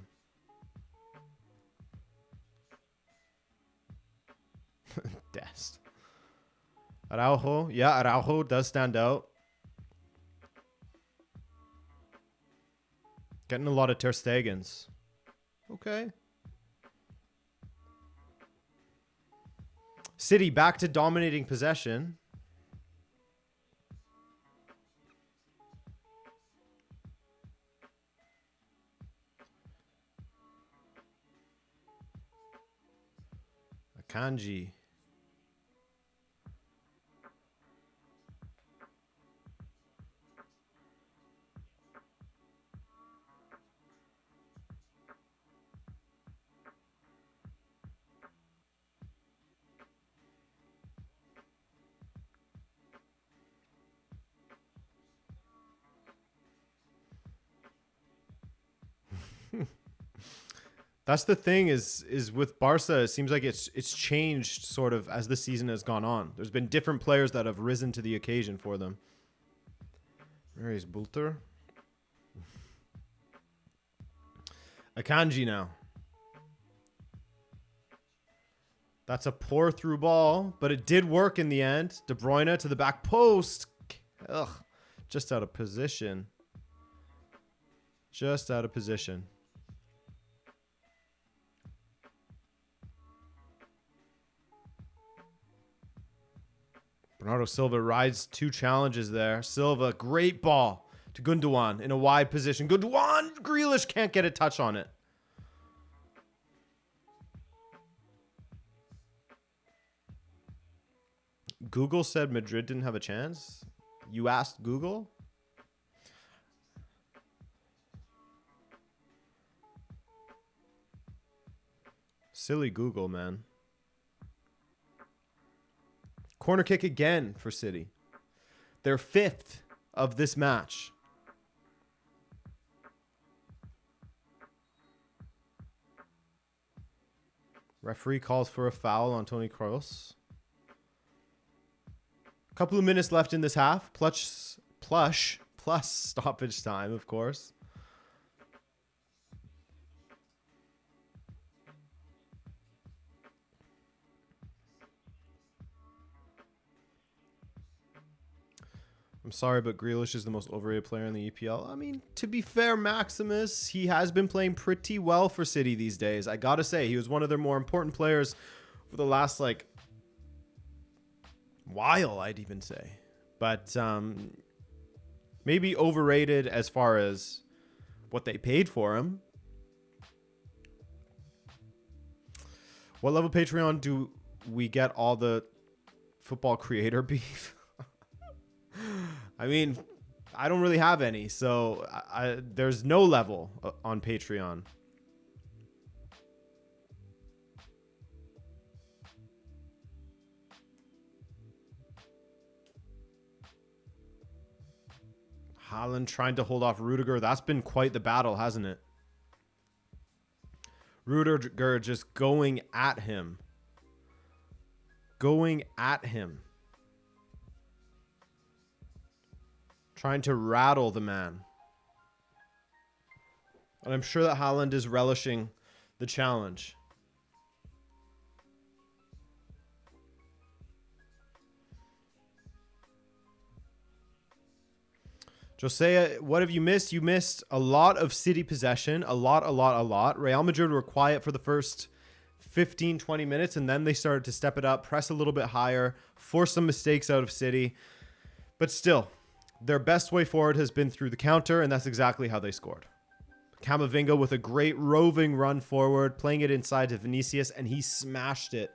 Dest. Araujo. Yeah, Araujo does stand out. Getting a lot of Ter Stegens. Okay. City back to dominating possession. Akanji. That's the thing is with Barca, it seems like it's changed sort of as the season has gone on. There's been different players that have risen to the occasion for them. Where is Bulter? Akanji now. That's a pour through ball, but it did work in the end. De Bruyne to the back post. Ugh, just out of position. Just out of position. Bernardo Silva rides two challenges there. Silva, great ball to Gundogan in a wide position. Gundogan, Grealish can't get a touch on it. Google said Madrid didn't have a chance. You asked Google? Silly Google, man. Corner kick again for City. Their 5th of this match. Referee calls for a foul on Toni Kroos. A couple of minutes left in this half. Plus stoppage time, of course. I'm sorry, but Grealish is the most overrated player in the EPL. I mean, to be fair, Maximus, he has been playing pretty well for City these days. I gotta say, he was one of their more important players for the last, like, while, I'd even say. But maybe overrated as far as what they paid for him. What level Patreon do we get all the football creator beef? I mean, I don't really have any, so there's no level on Patreon. Haaland trying to hold off Rudiger. That's been quite the battle, hasn't it? Rudiger just going at him. going at him. Trying to rattle the man. And I'm sure that Haaland is relishing the challenge. Josiah, what have you missed? You missed a lot of City possession. A lot. Real Madrid were quiet for the first 15, 20 minutes, and then they started to step it up, press a little bit higher, force some mistakes out of City. But still, their best way forward has been through the counter, and that's exactly how they scored. Camavinga with a great roving run forward, playing it inside to Vinicius, and he smashed it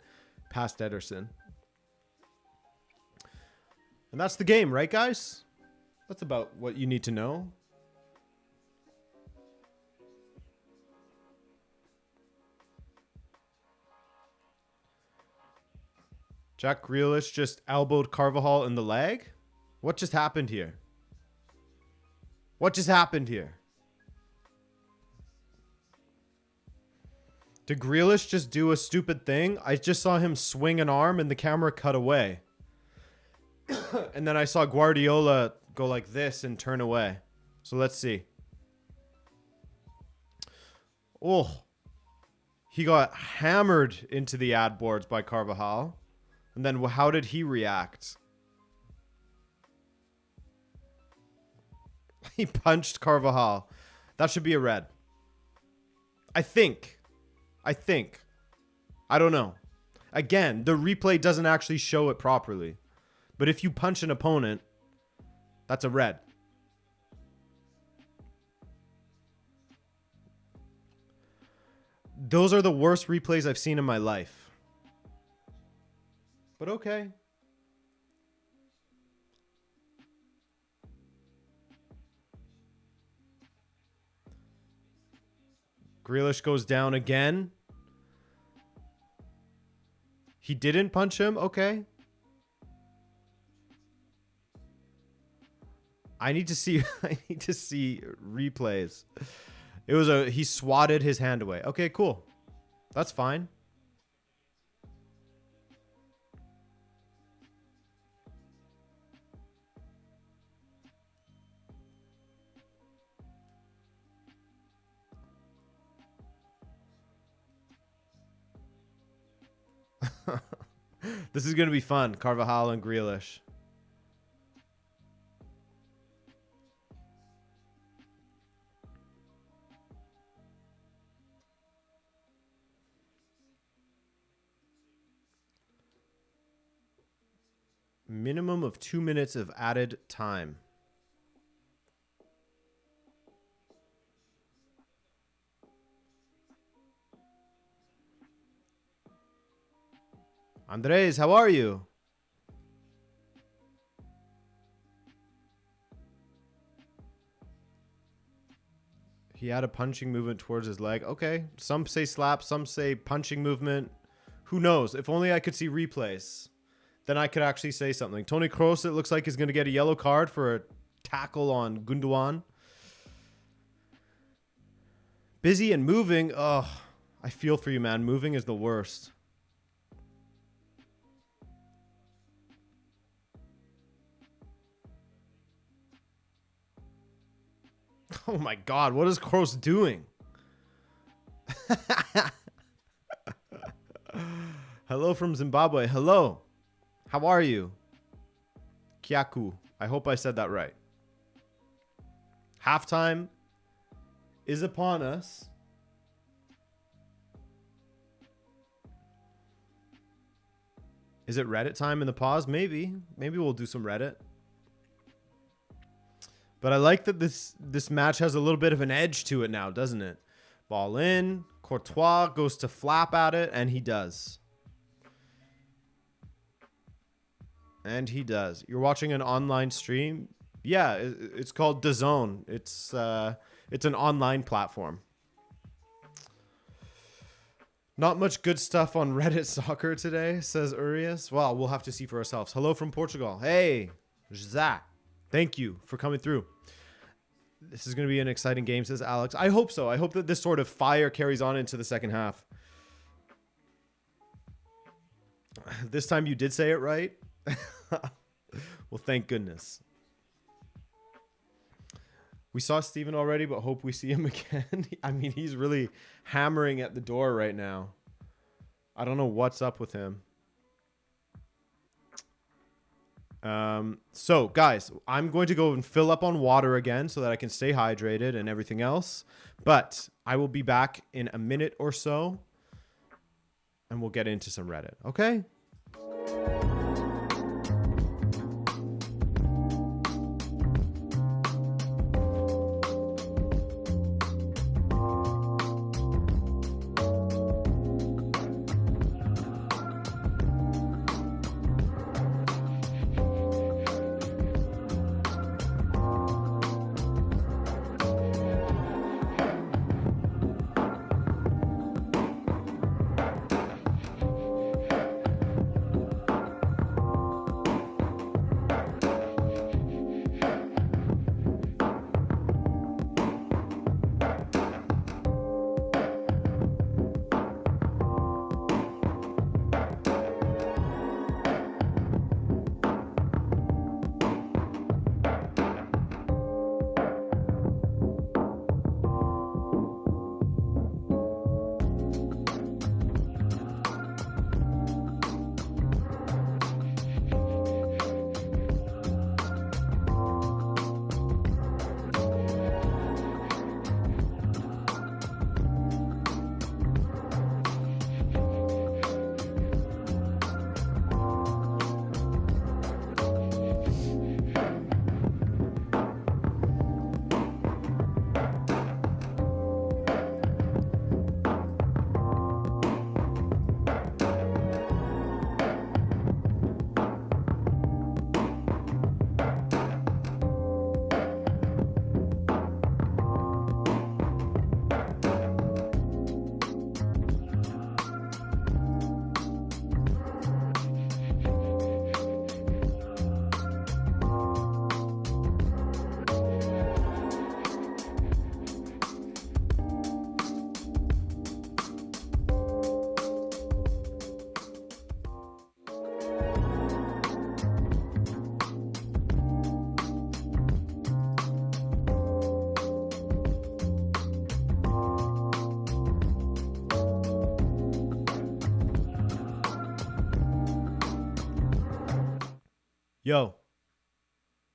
past Ederson. And that's the game, right, guys? That's about what you need to know. Jack Grealish just elbowed Carvajal in the leg. What just happened here? What just happened here? Did Grealish just do a stupid thing? I just saw him swing an arm and the camera cut away. And then I saw Guardiola go like this and turn away. So let's see. Oh. He got hammered into the ad boards by Carvajal. And then how did he react? He punched Carvajal. That should be a red. I think. I don't know. Again, the replay doesn't actually show it properly. But if you punch an opponent, that's a red. Those are the worst replays I've seen in my life. But okay. Grealish goes down again. He didn't punch him? Okay. I need to see replays. It was he swatted his hand away. Okay, cool. That's fine. This is going to be fun. Carvajal and Grealish. Minimum of 2 minutes of added time. Andres, how are you? He had a punching movement towards his leg. Okay. Some say slap, some say punching movement. Who knows? If only I could see replays. Then I could actually say something. Toni Kroos, it looks like, is going to get a yellow card for a tackle on Gundogan. Busy and moving. Oh, I feel for you, man. Moving is the worst. Oh my God, what is Kroos doing? Hello from Zimbabwe. Hello. How are you? Kyaku. I hope I said that right. Halftime is upon us. Is it Reddit time in the pause? Maybe. Maybe we'll do some Reddit. But I like that this match has a little bit of an edge to it now, doesn't it? Ball in. Courtois goes to flap at it, and he does. And he does. You're watching an online stream? Yeah, it's called DAZN. It's an online platform. Not much good stuff on Reddit soccer today, says Urias. Well, we'll have to see for ourselves. Hello from Portugal. Hey, Zach. Thank you for coming through. This is going to be an exciting game, says Alex. I hope so. I hope that this sort of fire carries on into the second half. This time you did say it right. Well, thank goodness. We saw Steven already, but hope we see him again. I mean, he's really hammering at the door right now. I don't know what's up with him. So, guys, I'm going to go and fill up on water again so that I can stay hydrated and everything else. But I will be back in a minute or so, and we'll get into some Reddit, okay? Yo,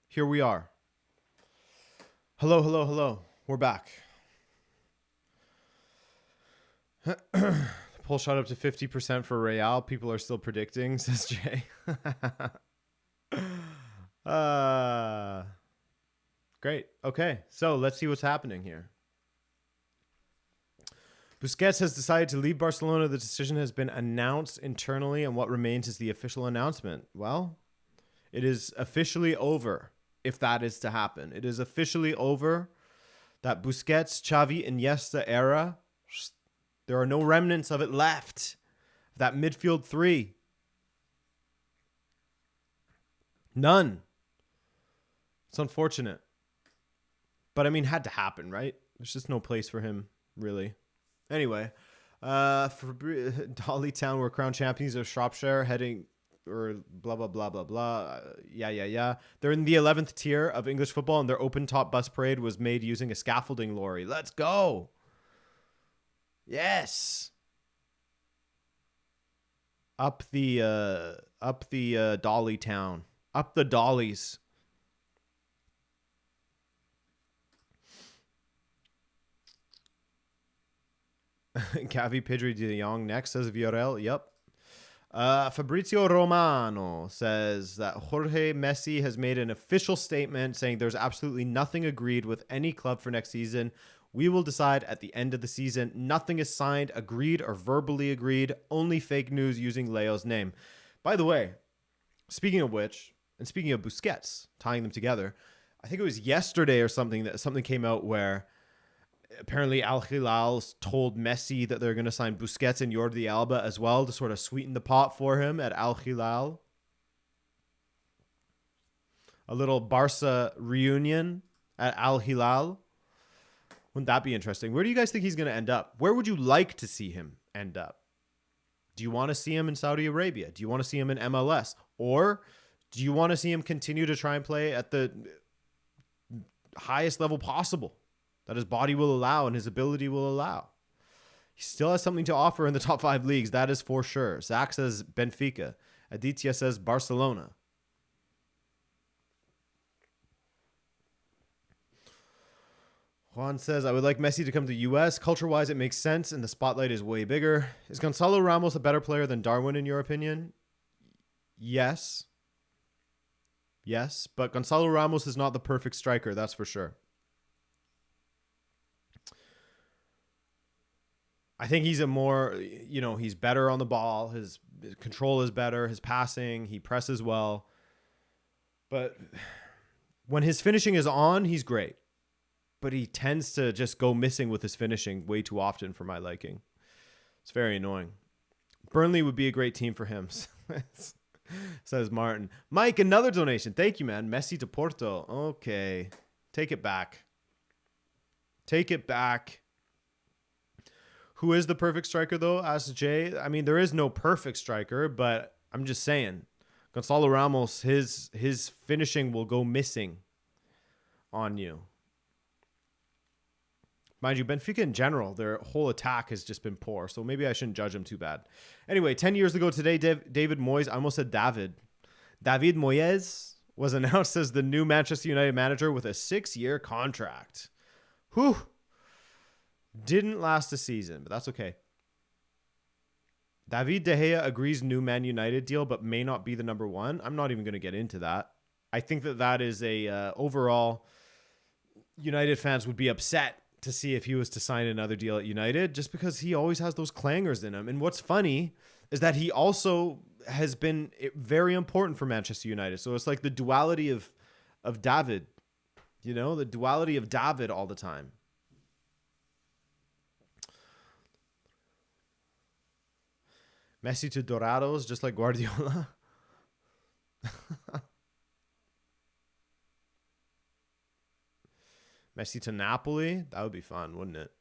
here we are. Hello, hello, hello. We're back. The poll shot up to 50% for Real. People are still predicting, says Jay. Great. Okay, so let's see what's happening here. Busquets has decided to leave Barcelona. The decision has been announced internally, and what remains is the official announcement. Well, it is officially over, if that is to happen. It is officially over. That Busquets, Xavi, Iniesta era, there are no remnants of it left. That midfield three. None. It's unfortunate. But, I mean, had to happen, right? There's just no place for him, really. Anyway, for Dolly Town, we're crowned champions of Shropshire, heading... or blah, blah, blah, blah, blah. Yeah. They're in the 11th tier of English football, and their open-top bus parade was made using a scaffolding lorry. Let's go. Yes. Up the Dolly Town. Up the Dollies. Gavi, Pedri, De Jong next, says Villarreal. Yep. Fabrizio Romano says that Jorge Messi has made an official statement saying there's absolutely nothing agreed with any club for next season. We will decide at the end of the season. Nothing is signed, agreed, or verbally agreed. Only fake news using Leo's name. By the way, speaking of which, and speaking of Busquets, tying them together, I think it was yesterday or something that something came out where apparently Al Hilal told Messi that they're going to sign Busquets and Jordi Alba as well to sort of sweeten the pot for him at Al Hilal. A little Barca reunion at Al Hilal. Wouldn't that be interesting? Where do you guys think he's going to end up? Where would you like to see him end up? Do you want to see him in Saudi Arabia? Do you want to see him in MLS? Or do you want to see him continue to try and play at the highest level possible that his body will allow and his ability will allow? He still has something to offer in the top 5 leagues, that is for sure. Zach says Benfica. Aditya says Barcelona. Juan says, I would like Messi to come to the U.S. Culture-wise, it makes sense, and the spotlight is way bigger. Is Gonzalo Ramos a better player than Darwin, in your opinion? Yes. Yes, but Gonzalo Ramos is not the perfect striker, that's for sure. I think he's a more, he's better on the ball. His control is better. His passing, he presses well. But when his finishing is on, he's great. But he tends to just go missing with his finishing way too often for my liking. It's very annoying. Burnley would be a great team for him, says Martin. Mike, another donation. Thank you, man. Messi to Porto. Okay. Take it back. Take it back. Who is the perfect striker, though? Asks Jay. I mean, there is no perfect striker, but I'm just saying. Gonzalo Ramos, his finishing will go missing on you. Mind you, Benfica in general, their whole attack has just been poor, so maybe I shouldn't judge them too bad. Anyway, 10 years ago today, David Moyes, I almost said David Moyes was announced as the new Manchester United manager with a 6-year contract. Whew. Didn't last a season, but that's okay. David De Gea agrees new Man United deal, but may not be the number 1. I'm not even going to get into that. I think that is a overall United fans would be upset to see if he was to sign another deal at United, just because he always has those clangers in him. And what's funny is that he also has been very important for Manchester United. So it's like the duality of David, the duality of David all the time. Messi to Dorados, just like Guardiola. Messi to Napoli. That would be fun, wouldn't it?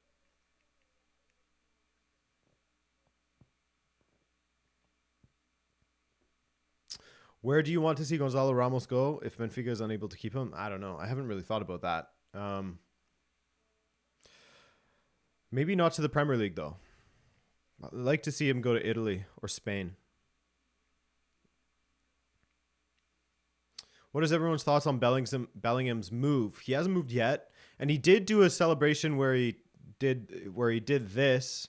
Where do you want to see Gonzalo Ramos go if Benfica is unable to keep him? I don't know. I haven't really thought about that. Maybe not to the Premier League, though. I'd like to see him go to Italy or Spain. What is everyone's thoughts on Bellingham's move? He hasn't moved yet, and he did do a celebration where he did this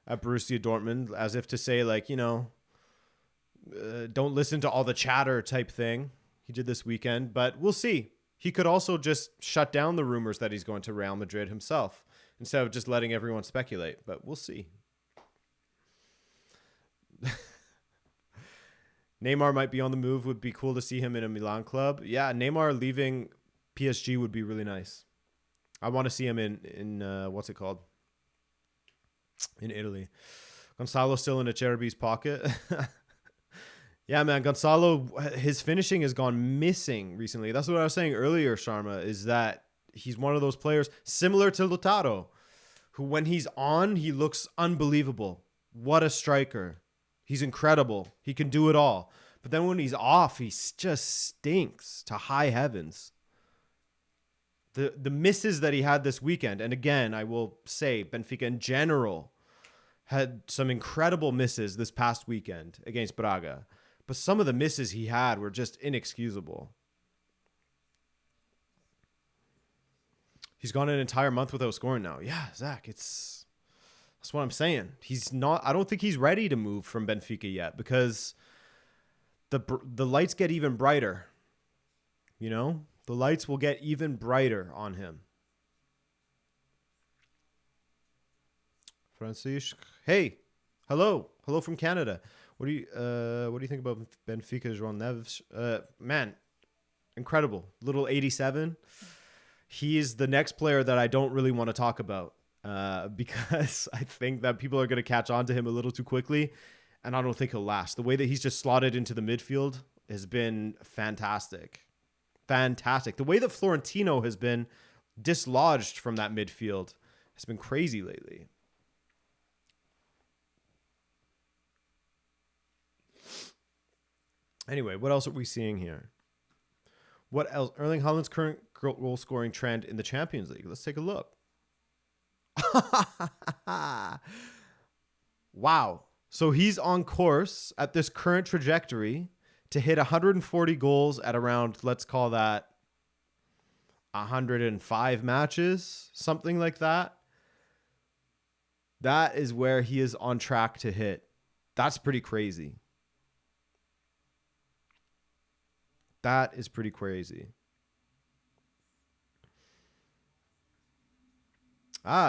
at Borussia Dortmund, as if to say, like, don't listen to all the chatter type thing. He did this weekend, but we'll see. He could also just shut down the rumors that he's going to Real Madrid himself instead of just letting everyone speculate, but we'll see. Neymar might be on the move. Would be cool to see him in a Milan club. Yeah, Neymar leaving PSG would be really nice. I want to see him in what's it called? In Italy. Gonzalo still in Acerbi's pocket. Yeah, man, Gonzalo, his finishing has gone missing recently. That's what I was saying earlier, Sharma, is that he's one of those players similar to Lautaro, who when he's on, he looks unbelievable. What a striker. He's incredible. He can do it all. But then when he's off, he just stinks to high heavens. The misses that he had this weekend, and again, I will say Benfica in general had some incredible misses this past weekend against Braga. But some of the misses he had were just inexcusable. He's gone an entire month without scoring now. Yeah, Zach, that's what I'm saying. I don't think he's ready to move from Benfica yet, because the lights get even brighter. The lights will get even brighter on him. Francisque, hey, hello from Canada. What do you think about Benfica's João Neves? Man, incredible. Little 87. He's the next player that I don't really want to talk about because I think that people are going to catch on to him a little too quickly, and I don't think he'll last. The way that he's just slotted into the midfield has been fantastic. Fantastic. The way that Florentino has been dislodged from that midfield has been crazy lately. Anyway, what else are we seeing here? What else? Erling Haaland's current goal scoring trend in the Champions League. Let's take a look. Wow. So he's on course at this current trajectory to hit 140 goals at around, let's call that 105 matches, something like that. That is where he is on track to hit. That's pretty crazy. That is pretty crazy.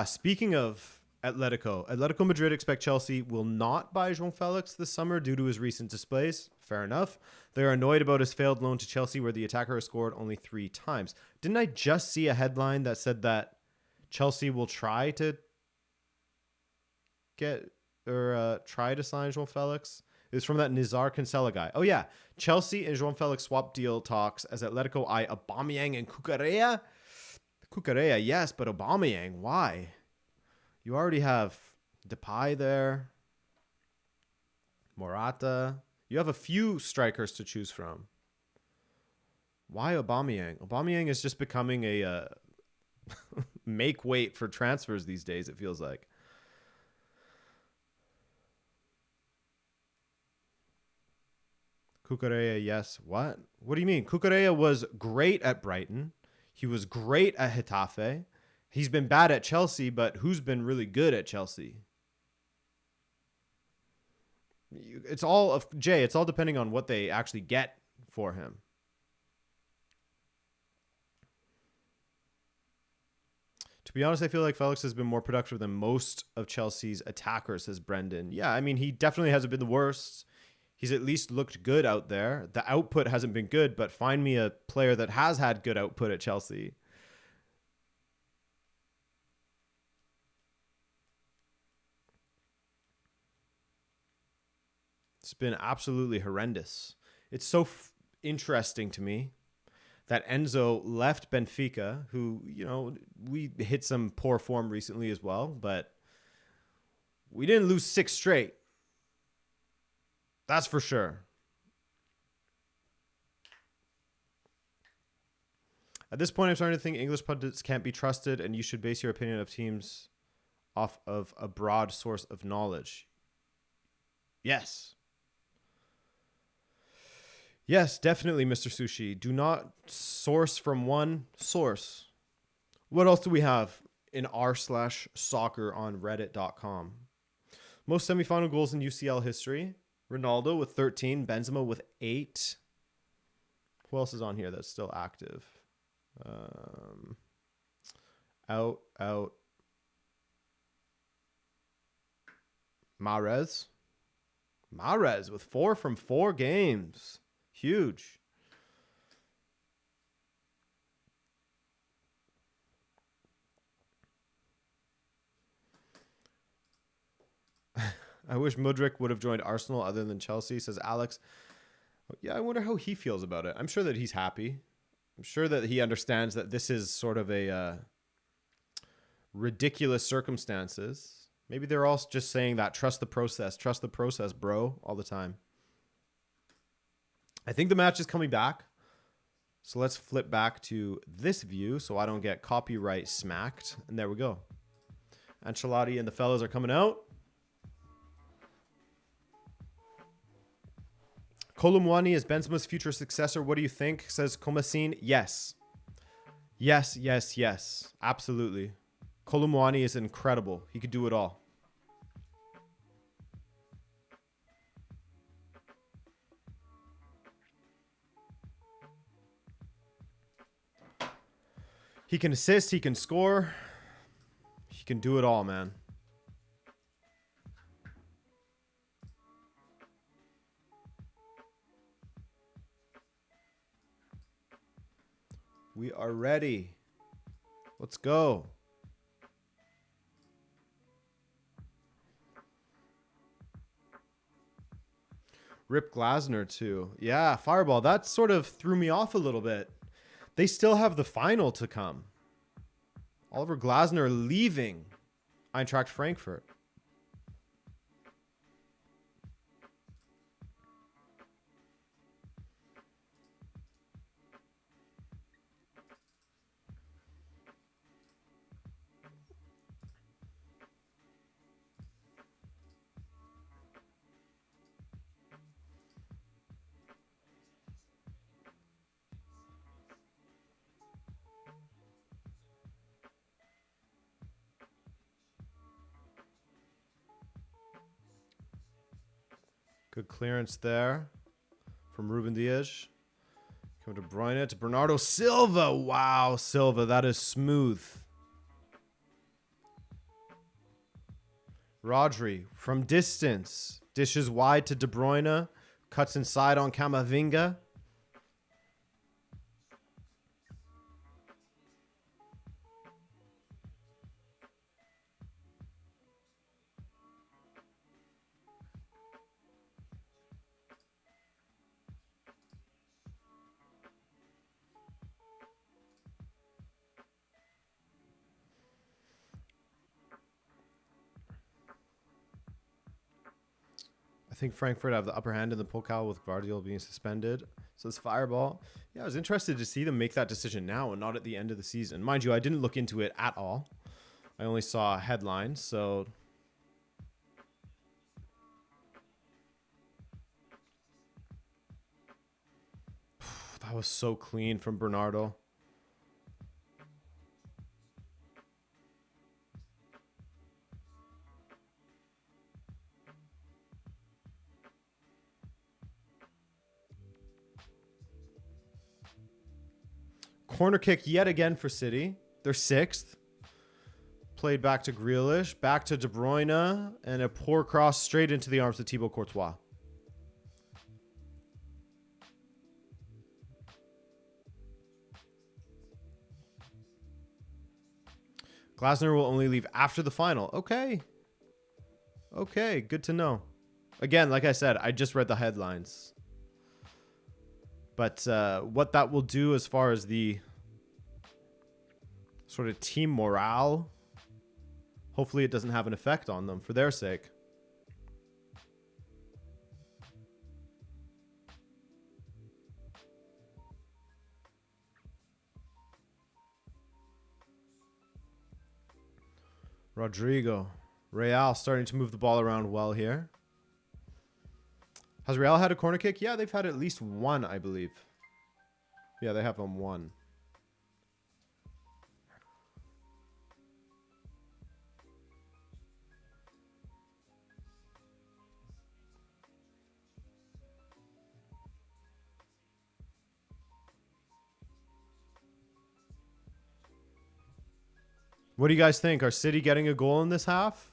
Speaking of Atletico Madrid expect Chelsea will not buy João Felix this summer due to his recent displays. Fair enough. They're annoyed about his failed loan to Chelsea where the attacker has scored only 3 times. Didn't I just see a headline that said that Chelsea will try to try to sign João Felix? It was from that Nizar Cancela guy. Oh, yeah. Chelsea and João Felix swap deal talks as Atletico eye Aubameyang and Cucurella. Cucurella, yes, but Aubameyang, why? You already have Depay there. Morata. You have a few strikers to choose from. Why Aubameyang? Aubameyang is just becoming a make weight for transfers these days, it feels like. Cucurella, yes. What? What do you mean? Cucurella was great at Brighton. He was great at Getafe. He's been bad at Chelsea, but who's been really good at Chelsea? It's all depending on what they actually get for him. To be honest, I feel like Felix has been more productive than most of Chelsea's attackers, says Brendan. Yeah, I mean, he definitely hasn't been the worst. He's at least looked good out there. The output hasn't been good, but find me a player that has had good output at Chelsea. It's been absolutely horrendous. It's so interesting to me that Enzo left Benfica, who, you know, we hit some poor form recently as well, but we didn't lose 6 straight. That's for sure. At this point, I'm starting to think English pundits can't be trusted, and you should base your opinion of teams off of a broad source of knowledge. Yes. Yes, definitely, Mr. Sushi. Do not source from one source. What else do we have in r/soccer on reddit.com? Most semifinal goals in UCL history. Ronaldo with 13. Benzema with 8. Who else is on here that's still active? Out. Mahrez with 4 from 4 games. Huge. I wish Mudryk would have joined Arsenal other than Chelsea, says Alex. Yeah, I wonder how he feels about it. I'm sure that he's happy. I'm sure that he understands that this is sort of a ridiculous circumstances. Maybe they're all just saying that, trust the process, bro, all the time. I think the match is coming back. So let's flip back to this view so I don't get copyright smacked. And there we go. Ancelotti and the fellas are coming out. Kolumwani is Benzema's future successor. What do you think? Says Komasin. Yes. Yes. Absolutely. Kolumwani is incredible. He could do it all. He can assist. He can score. He can do it all, man. We are ready. Let's go. Rip Glasner too. Yeah, Fireball. That sort of threw me off a little bit. They still have the final to come. Oliver Glasner leaving Eintracht Frankfurt. Good clearance there from Ruben Dias. Come to Bruyne, to Bernardo Silva. Wow, Silva, that is smooth. Rodri from distance. Dishes wide to De Bruyne. Cuts inside on Camavinga. I think Frankfurt have the upper hand in the Pokal with Guardiola being suspended. So it's fireball. Yeah, I was interested to see them make that decision now and not at the end of the season. Mind you, I didn't look into it at all. I only saw headlines, so... That was so clean from Bernardo. Corner kick yet again for City. They're sixth. Played back to Grealish. Back to De Bruyne. And a poor cross straight into the arms of Thibaut Courtois. Glasner will only leave after the final. Okay. Okay, good to know. Again, like I said, I just read the headlines. But what that will do as far as the sort of team morale, hopefully it doesn't have an effect on them for their sake. Rodrigo. Real starting to move the ball around well here. Has Real had a corner kick? Yeah, they've had at least one, I believe. Yeah, they have one. What do you guys think? Are City getting a goal in this half?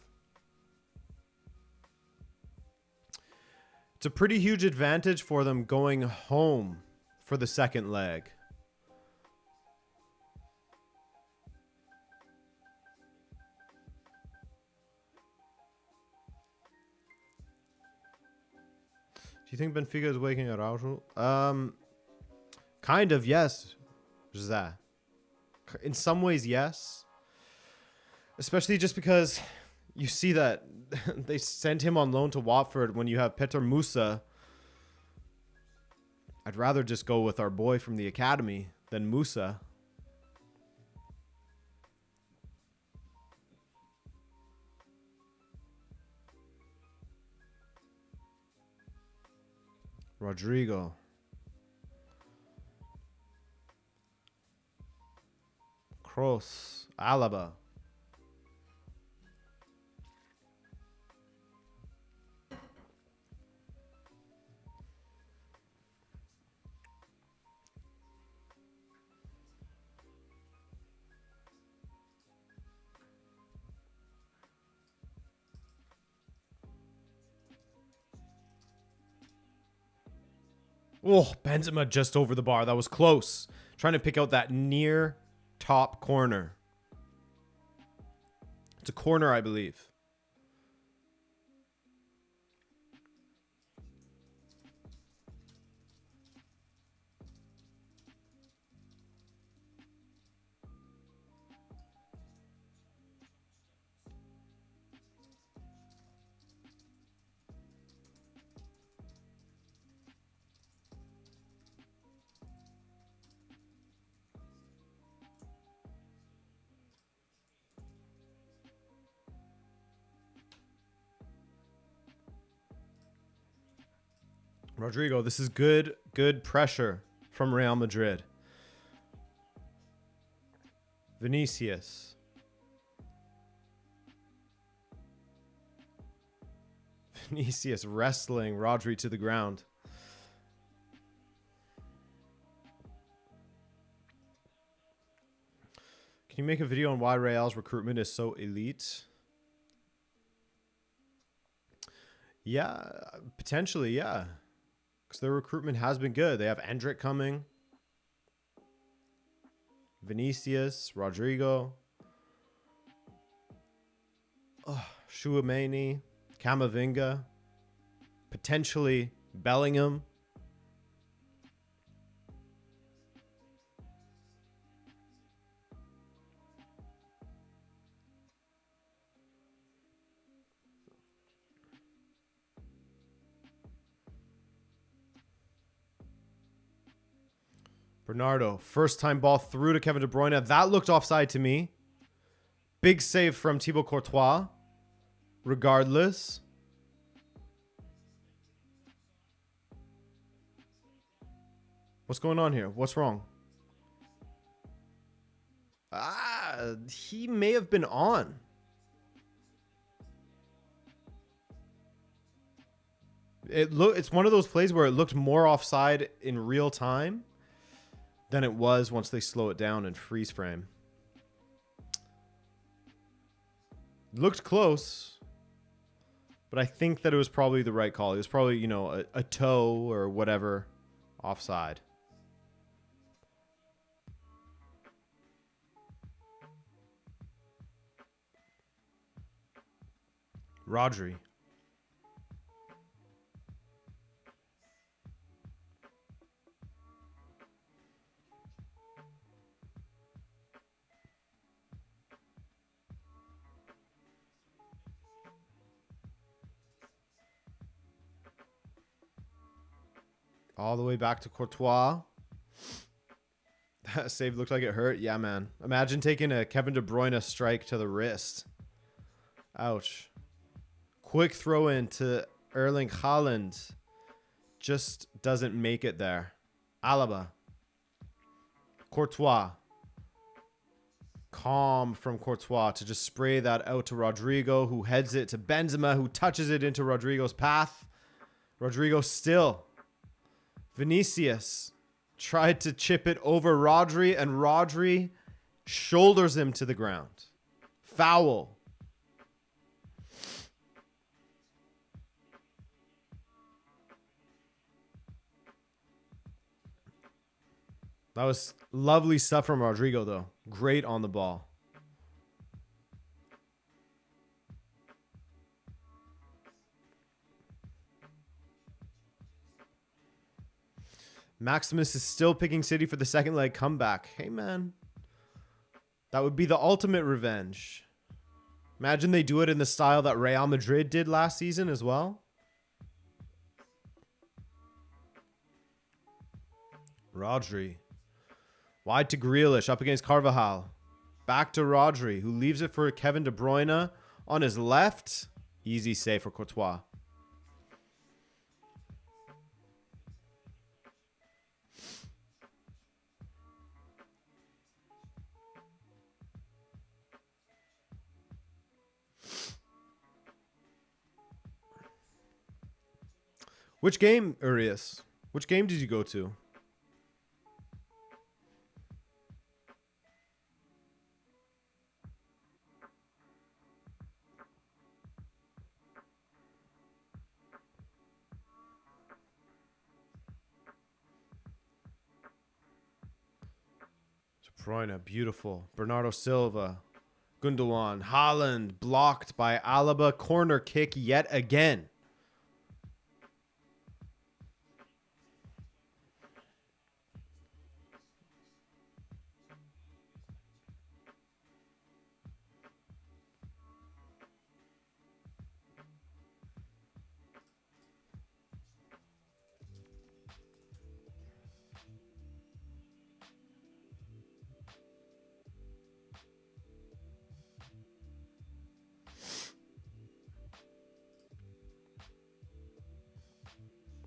It's a pretty huge advantage for them going home for the second leg. Do you think Benfica is waking Araujo? Kind of, yes. José. In some ways, yes. Especially just because you see that they sent him on loan to Watford when you have Petar Musa. I'd rather just go with our boy from the academy than Musa. Rodrigo. Kroos. Alaba. Oh, Benzema just over the bar. That was close. Trying to pick out that near top corner. It's a corner, I believe. Rodrigo, this is good pressure from Real Madrid. Vinicius. Vinicius wrestling Rodri to the ground. Can you make a video on why Real's recruitment is so elite? Yeah, potentially, yeah. Because their recruitment has been good. They have Endrick coming. Vinicius, Rodrigo. Oh, Chouameni, Camavinga. Potentially Bellingham. Bernardo, first time ball through to Kevin De Bruyne. That looked offside to me. Big save from Thibaut Courtois. Regardless. What's going on here? What's wrong? He may have been on. It's one of those plays where it looked more offside in real time than it was once they slow it down and freeze frame. Looked close, but I think that it was probably the right call. It was probably, you know, a toe or whatever offside. Rodri. All the way back to Courtois. That save looked like it hurt. Yeah, man. Imagine taking a Kevin De Bruyne strike to the wrist. Ouch. Quick throw in to Erling Haaland. Just doesn't make it there. Alaba. Courtois. Calm from Courtois to just spray that out to Rodrigo, who heads it to Benzema, who touches it into Rodrigo's path. Rodrigo still. Vinicius tried to chip it over Rodri, and Rodri shoulders him to the ground. Foul. That was lovely stuff from Rodrigo, though. Great on the ball. Maximus is still picking City for the second leg comeback. Hey, man. That would be the ultimate revenge. Imagine they do it in the style that Real Madrid did last season as well. Rodri. Wide to Grealish, up against Carvajal. Back to Rodri, who leaves it for Kevin De Bruyne on his left. Easy save for Courtois. Which game, Urias? Which game did you go to? De Bruyne, beautiful. Bernardo Silva. Gundogan. Haaland blocked by Alaba. Corner kick yet again.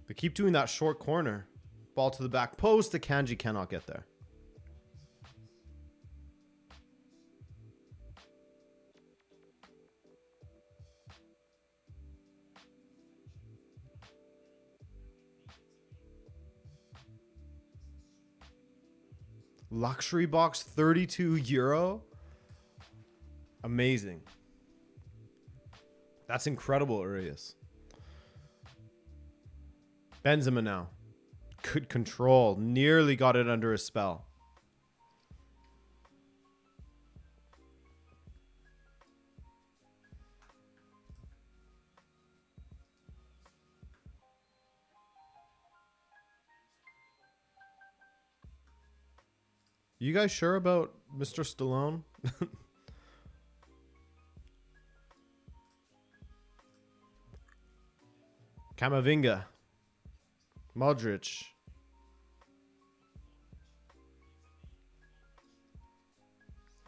They keep doing that short corner. Ball to the back post. The Kanji cannot get there. Luxury box, €32. Amazing. That's incredible, Arias. Benzema now. Good control. Nearly got it under a spell. You guys sure about Mr. Stallone? Camavinga. Modric.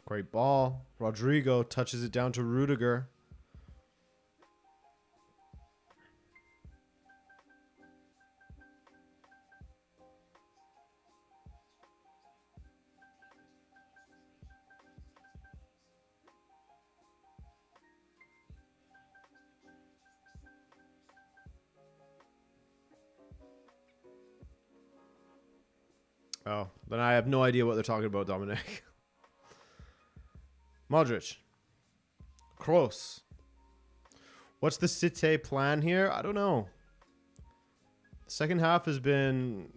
Great ball. Rodrigo touches it down to Rudiger. Oh, then I have no idea what they're talking about, Dominic. Modric. Kroos. What's the City plan here? I don't know. The second half has been...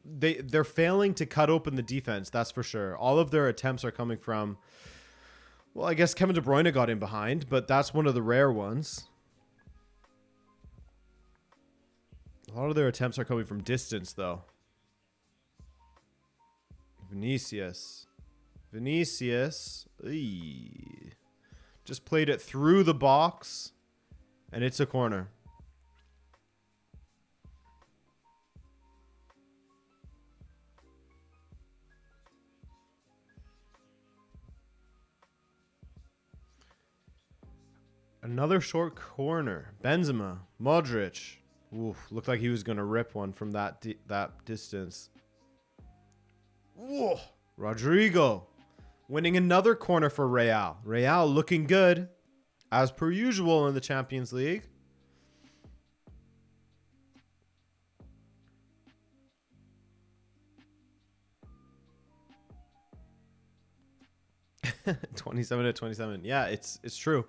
They're failing to cut open the defense, that's for sure. All of their attempts are coming from... Well, I guess Kevin De Bruyne got in behind, but that's one of the rare ones. A lot of their attempts are coming from distance, though. Vinicius. Eee. Just played it through the box, and it's a corner. Another short corner. Benzema. Modric. Oof, looked like he was going to rip one from that distance. Whoa. Rodrigo winning another corner for Real. Real looking good, as per usual in the Champions League. (27-27). Yeah, it's true.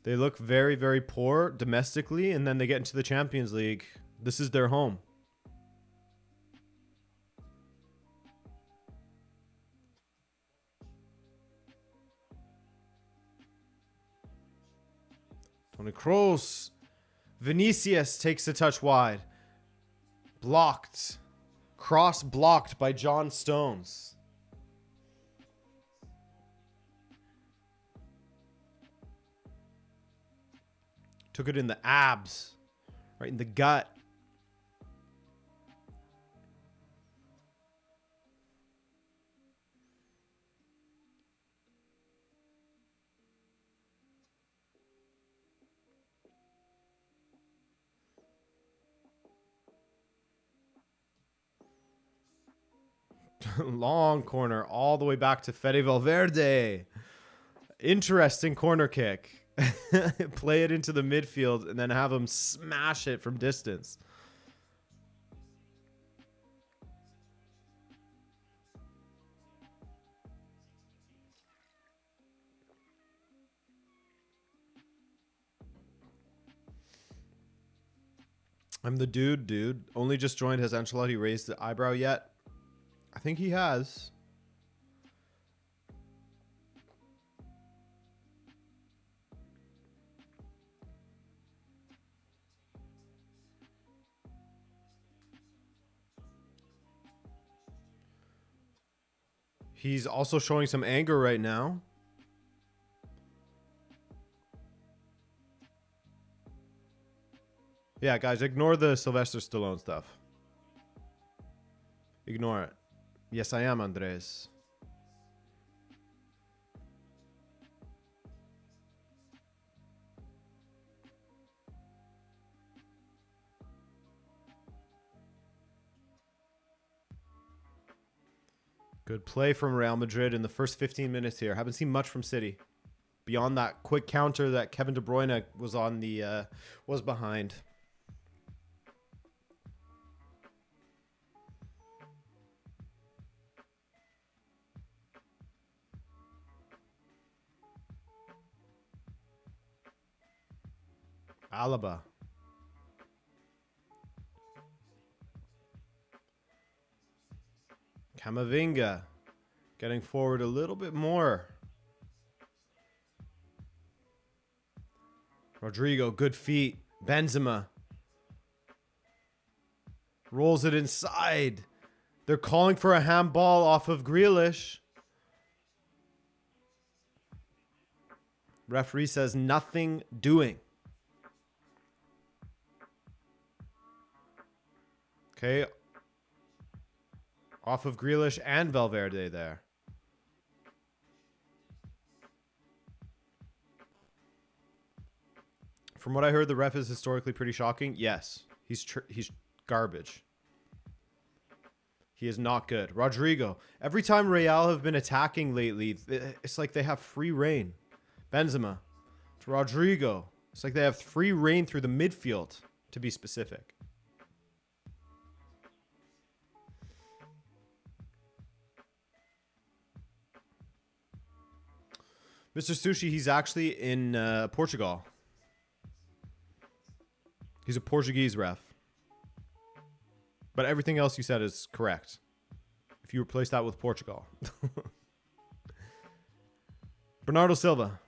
They look very, very poor domestically, and then they get into the Champions League. This is their home. Toni Kroos. Vinicius takes a touch wide. Blocked. Cross blocked by John Stones. Took it in the abs. Right in the gut. Long corner all the way back to Fede Valverde. Interesting corner kick. Play it into the midfield and then have him smash it from distance. I'm the dude. Only just joined. Has Ancelotti raised the eyebrow yet? I think he has. He's also showing some anger right now. Yeah, guys, ignore the Sylvester Stallone stuff. Ignore it. Yes, I am, Andres. Good play from Real Madrid in the first 15 minutes here. Haven't seen much from City. Beyond that quick counter that Kevin De Bruyne was on the was behind. Alaba. Camavinga getting forward a little bit more. Rodrigo, good feet. Benzema rolls it inside. They're calling for a handball off of Grealish. Referee says nothing doing. Okay. Off of Grealish and Valverde there. From what I heard, the ref is historically pretty shocking. Yes, he's garbage. He is not good. Rodrigo. Every time Real have been attacking lately, it's like they have free reign. Benzema. To Rodrigo. It's like they have free reign through the midfield, to be specific. Mr. Sushi, he's actually in Portugal. He's a Portuguese ref. But everything else you said is correct. If you replace that with Portugal. Bernardo Silva.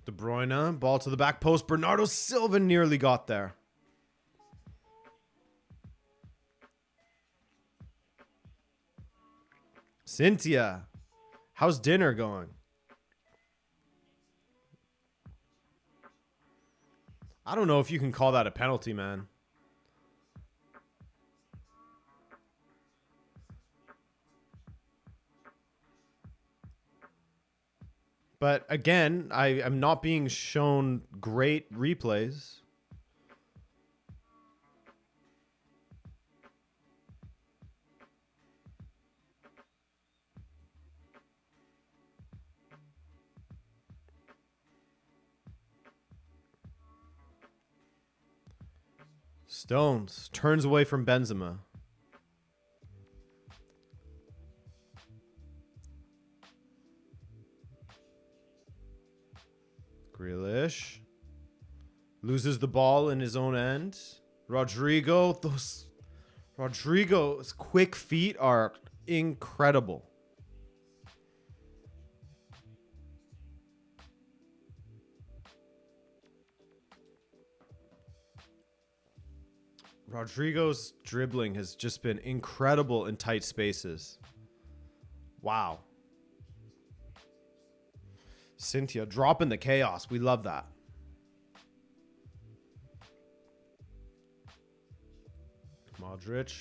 De Bruyne, ball to the back post. Bernardo Silva nearly got there. Cynthia, how's dinner going? I don't know if you can call that a penalty, man. But again, I'm not being shown great replays. Stones turns away from Benzema. Grealish loses the ball in his own end. Rodrigo's quick feet are incredible. Rodrigo's dribbling has just been incredible in tight spaces. Wow. Cynthia dropping the chaos. We love that. Modric.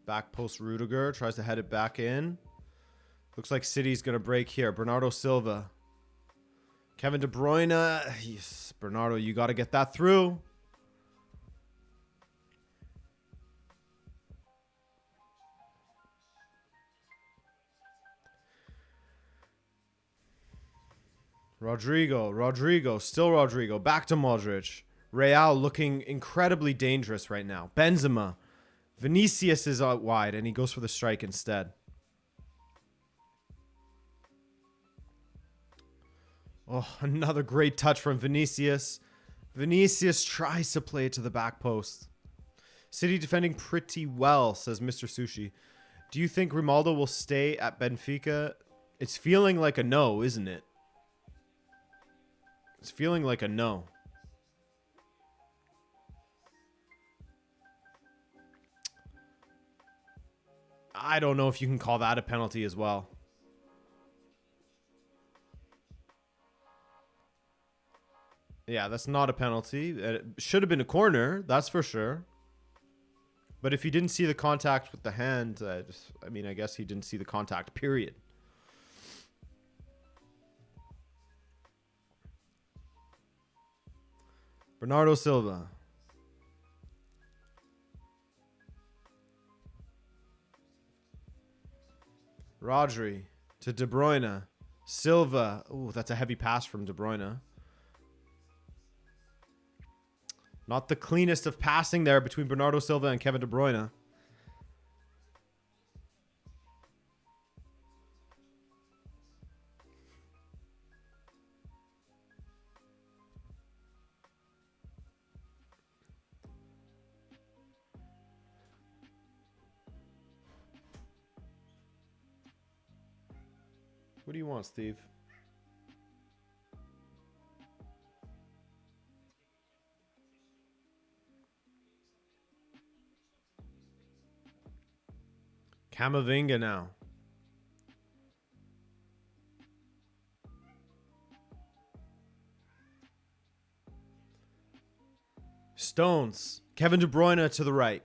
Back post Rudiger. Tries to head it back in. Looks like City's going to break here. Bernardo Silva. Kevin De Bruyne. Yes, Bernardo, you got to get that through. Rodrigo, still Rodrigo, back to Modric. Real looking incredibly dangerous right now. Benzema. Vinicius is out wide, and he goes for the strike instead. Oh, another great touch from Vinicius. Vinicius tries to play it to the back post. City defending pretty well, says Mr. Sushi. Do you think Grimaldo will stay at Benfica? It's feeling like a no, isn't it? It's feeling like a no. I don't know if you can call that a penalty as well. Yeah, that's not a penalty. It should have been a corner, that's for sure. But if he didn't see the contact with the hand, I guess he didn't see the contact, period. Bernardo Silva. Rodri to De Bruyne. Silva. Ooh, that's a heavy pass from De Bruyne. Not the cleanest of passing there between Bernardo Silva and Kevin De Bruyne. What do you want, Steve? Camavinga now. Stones. Kevin De Bruyne to the right.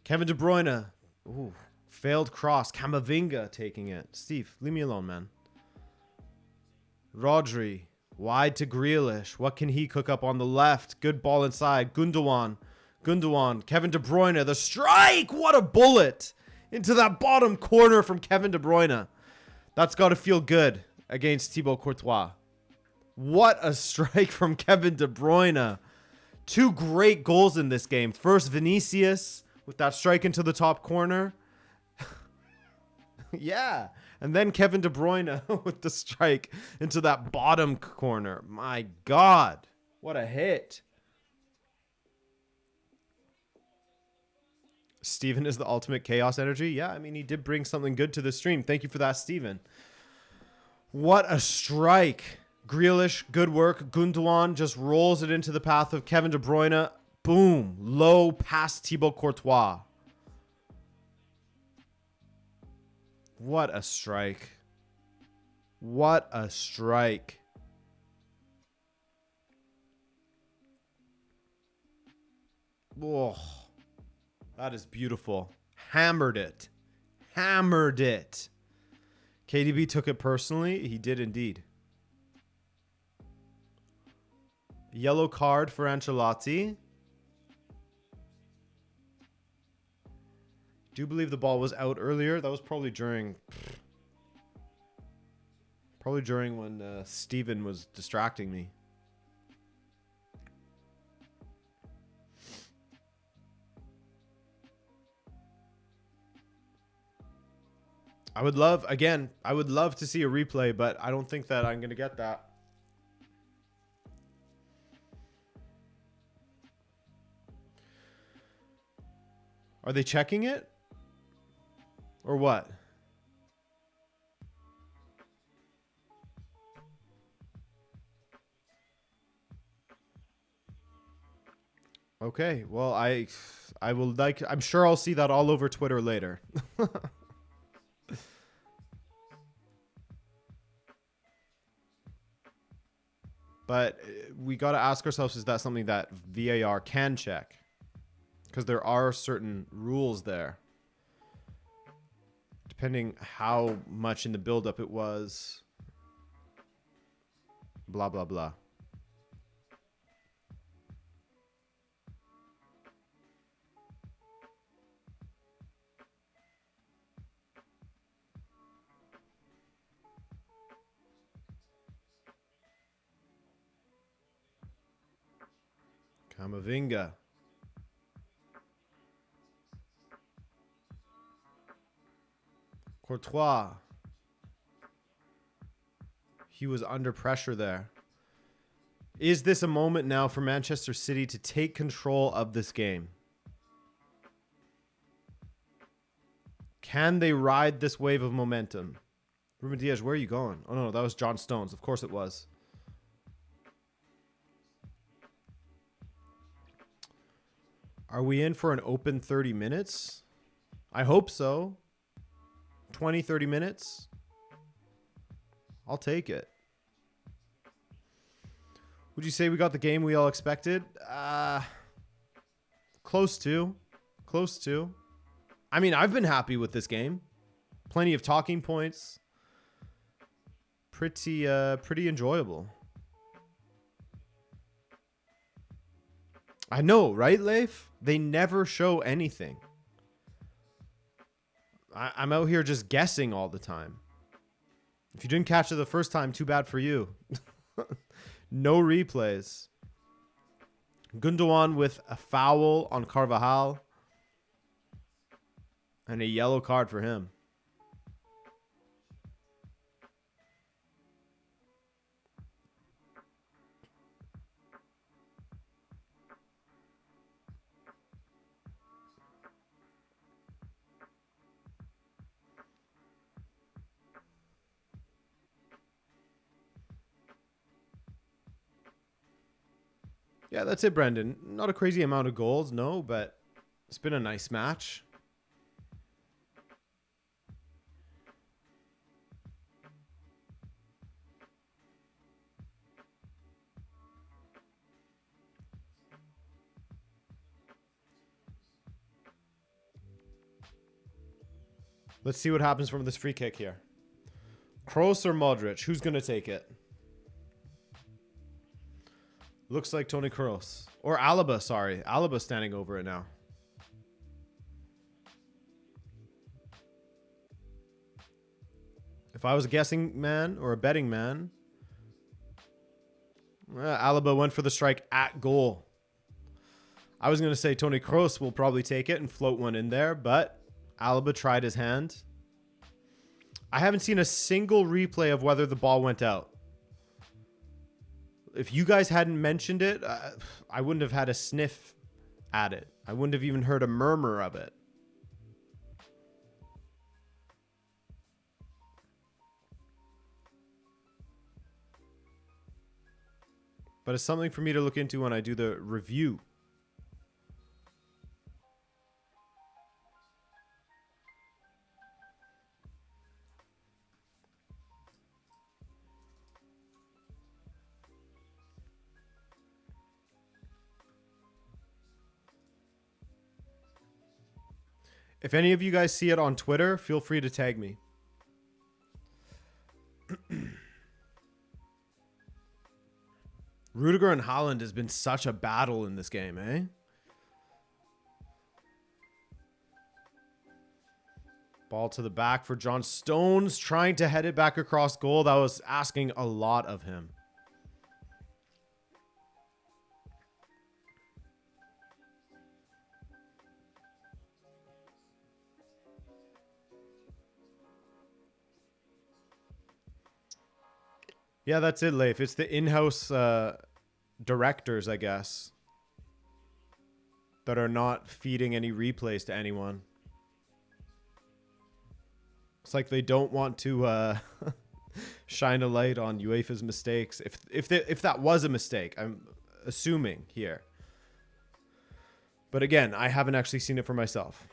Kevin De Bruyne. Ooh, failed cross. Camavinga taking it. Steve, leave me alone, man. Rodri. Wide to Grealish. What can he cook up on the left? Good ball inside. Gundogan. Gundogan. Kevin De Bruyne. The strike. What a bullet. Into that bottom corner from Kevin De Bruyne. That's got to feel good against Thibaut Courtois. What a strike from Kevin De Bruyne. Two great goals in this game. First, Vinicius with that strike into the top corner. Yeah. And then Kevin De Bruyne with the strike into that bottom corner. My God. What a hit. Steven is the ultimate chaos energy. Yeah, I mean, he did bring something good to the stream. Thank you for that, Steven. What a strike. Grealish, good work. Gundogan just rolls it into the path of Kevin De Bruyne. Boom. Low past Thibaut Courtois. What a strike. What a strike. Oh, that is beautiful. Hammered it. Hammered it. KDB took it personally. He did indeed. Yellow card for Ancelotti. Do believe the ball was out earlier. That was probably during when Steven was distracting me. I would love to see a replay, but I don't think that I'm going to get that. Are they checking it? Or what? Okay, well, I will I'm sure I'll see that all over Twitter later. But we got to ask ourselves, is that something that VAR can check? Because there are certain rules there. Depending how much in the build-up it was. Blah, blah, blah. Camavinga. Courtois. He was under pressure there. Is this a moment now for Manchester City to take control of this game? Can they ride this wave of momentum? Ruben Diaz, where are you going? Oh, no, that was John Stones. Of course it was. Are we in for an open 30 minutes? I hope so. 20, 30 minutes. I'll take it. Would you say we got the game we all expected? Close to. Close to. I mean, I've been happy with this game. Plenty of talking points. Pretty enjoyable. I know, right, Leif? They never show anything. I'm out here just guessing all the time. If you didn't catch it the first time, too bad for you. No replays. Gundogan with a foul on Carvajal. And a yellow card for him. Yeah, that's it, Brendan. Not a crazy amount of goals, no, but it's been a nice match. Let's see what happens from this free kick here. Kroos or Modric? Who's going to take it? Looks like Toni Kroos. Or Alaba, sorry. Alaba standing over it now. If I was a guessing man or a betting man, Alaba went for the strike at goal. I was going to say Toni Kroos will probably take it and float one in there, but Alaba tried his hand. I haven't seen a single replay of whether the ball went out. If you guys hadn't mentioned it, I wouldn't have had a sniff at it. I wouldn't have even heard a murmur of it. But it's something for me to look into when I do the review. If any of you guys see it on Twitter, feel free to tag me. Rudiger and Haaland has been such a battle in this game, eh? Ball to the back for John Stones, trying to head it back across goal. That was asking a lot of him. Yeah, that's it, Leif. It's the in-house directors, I guess, that are not feeding any replays to anyone. It's like they don't want to shine a light on UEFA's mistakes. If that was a mistake, I'm assuming here. But again, I haven't actually seen it for myself,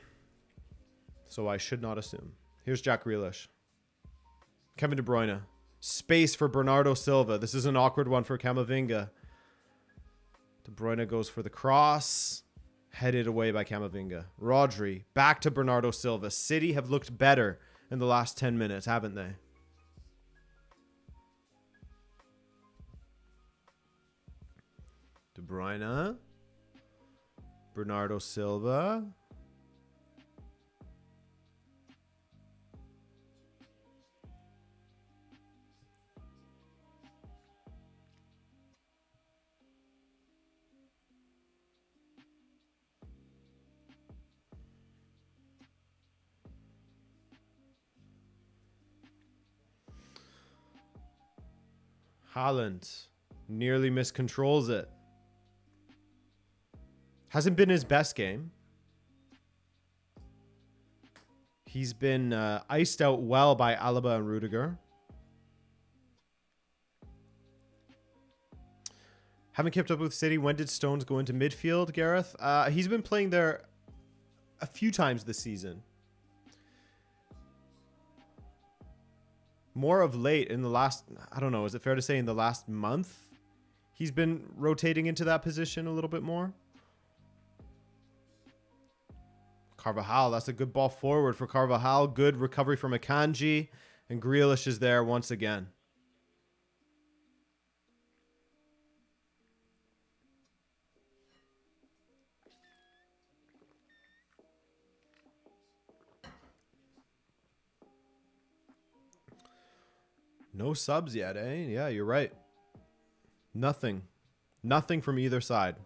so I should not assume. Here's Jack Grealish. Kevin De Bruyne. Space for Bernardo Silva. This is an awkward one for Camavinga. De Bruyne goes for the cross. Headed away by Camavinga. Rodri. Back to Bernardo Silva. City have looked better in the last 10 minutes, haven't they? De Bruyne. Bernardo Silva. Haaland nearly miscontrols it. Hasn't been his best game. He's been iced out well by Alaba and Rudiger. Haven't kept up with City. When did Stones go into midfield, Gareth? He's been playing there a few times this season. More of late in the last, I don't know, is it fair to say in the last month, he's been rotating into that position a little bit more? Carvajal, that's a good ball forward for Carvajal. Good recovery from Akanji. And Grealish is there once again. No subs yet, eh? Yeah, you're right. Nothing. Nothing from either side.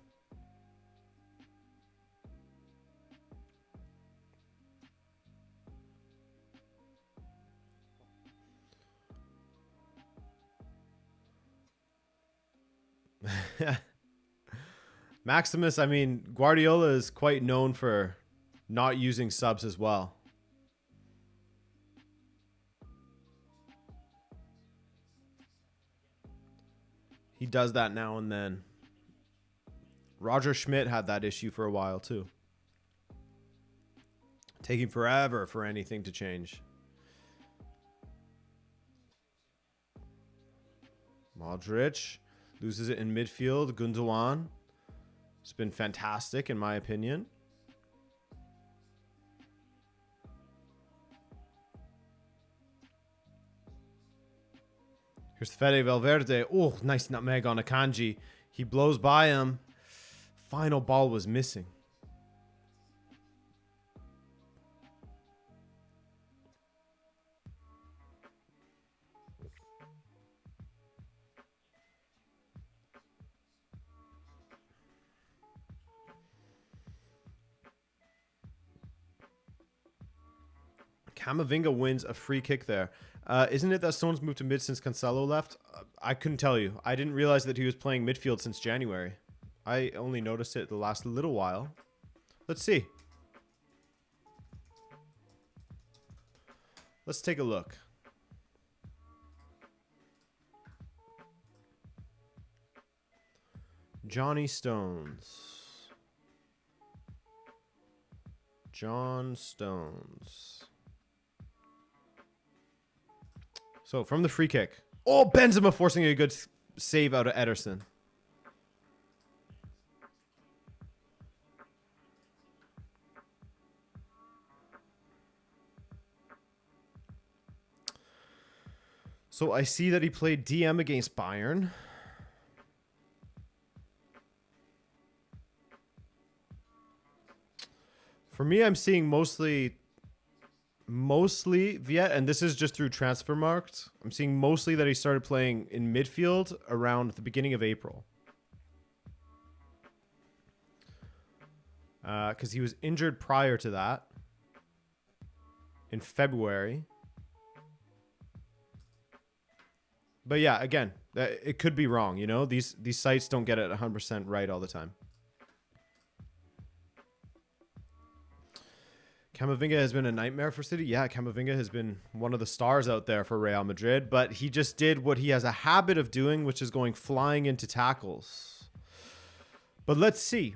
Maximus, I mean, Guardiola is quite known for not using subs as well. He does that now and then. Roger Schmidt had that issue for a while too. Taking forever for anything to change. Modric loses it in midfield. Gundogan. It's been fantastic in my opinion. Here's Fede Valverde. Oh, nice nutmeg on Akanji. He blows by him. Final ball was missing. Camavinga wins a free kick there. Isn't it that Stones moved to mid since Cancelo left? I couldn't tell you. I didn't realize that he was playing midfield since January. I only noticed it the last little while. Let's see. Let's take a look. Johnny Stones. John Stones. So from the free kick. Oh, Benzema forcing a good save out of Ederson. So I see that he played DM against Bayern. For me, I'm seeing mostly Viet, and this is just through Transfermarkt. I'm seeing mostly that he started playing in midfield around the beginning of April. Because he was injured prior to that in February. But yeah, again, it could be wrong, you know? These sites don't get it 100% right all the time. Camavinga has been a nightmare for City. Yeah, Camavinga has been one of the stars out there for Real Madrid, but he just did what he has a habit of doing, which is going flying into tackles. But let's see.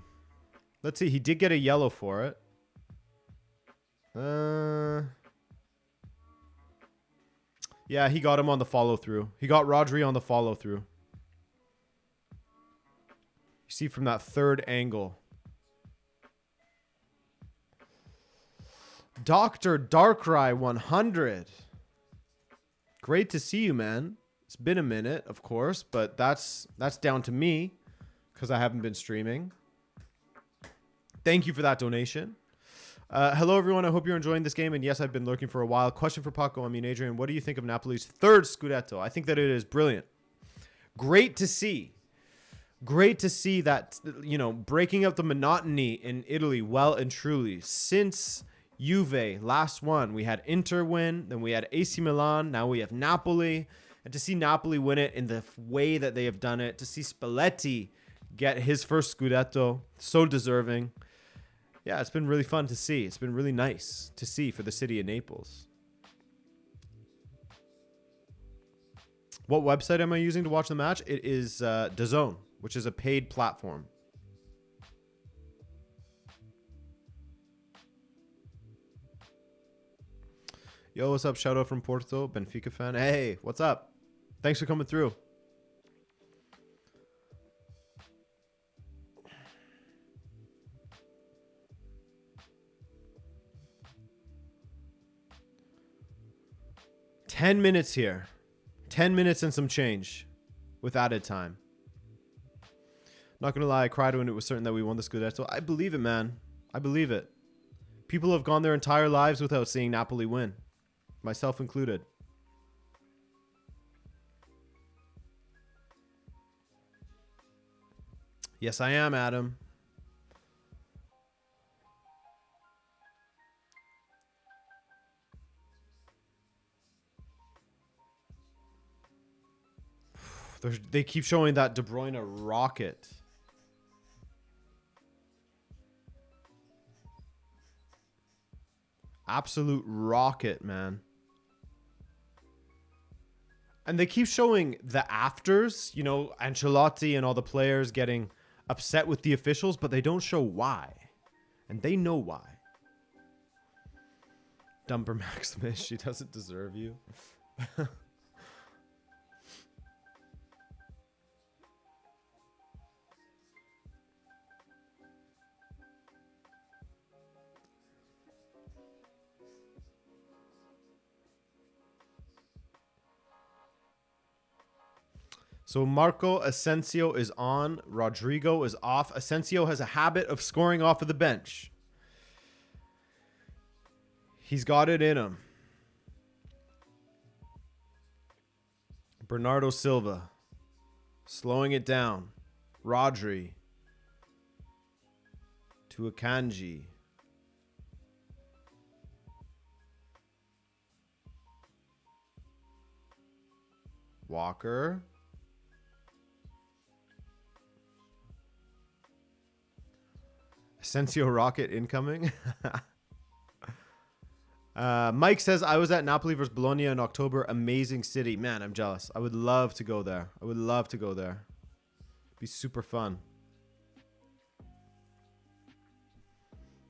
Let's see. He did get a yellow for it. Yeah, he got him on the follow-through. He got Rodri on the follow-through. You see from that third angle. Dr. Darkrai 100. Great to see you, man. It's been a minute, of course, but that's down to me because I haven't been streaming. Thank you for that donation. Hello, everyone. I hope you're enjoying this game. And yes, I've been lurking for a while. Question for Paco. I mean, Adrian, what do you think of Napoli's third Scudetto? I think that it is brilliant. Great to see. Great to see that, you know, breaking up the monotony in Italy well and truly. Since Juve last one, we had Inter win, then we had AC Milan, now we have Napoli. And to see Napoli win it in the way that they have done it, to see Spalletti get his first Scudetto, so deserving. Yeah, it's been really fun to see. It's been really nice to see for the city of Naples. What website am I using to watch the match? It is DAZN, which is a paid platform. Yo, what's up? Shout out from Porto, Benfica fan. Hey, what's up? Thanks for coming through. $10 minutes here. 10 minutes and some change with added time. Not going to lie, I cried when it was certain that we won the Scudetto. I believe it, man. I believe it. People have gone their entire lives without seeing Napoli win. Myself included. Yes, I am, Adam. They keep showing that De Bruyne rocket. Absolute rocket, man. And they keep showing the afters, you know, Ancelotti and all the players getting upset with the officials, but they don't show why. And they know why. Dumper Maximus, she doesn't deserve you. So Marco Asensio is on. Rodrigo is off. Asensio has a habit of scoring off of the bench. He's got it in him. Bernardo Silva. Slowing it down. Rodri. To Akanji. Walker. Asensio rocket incoming. Mike says, I was at Napoli versus Bologna in October. Amazing city. Man, I'm jealous. I would love to go there. I would love to go there. Be super fun.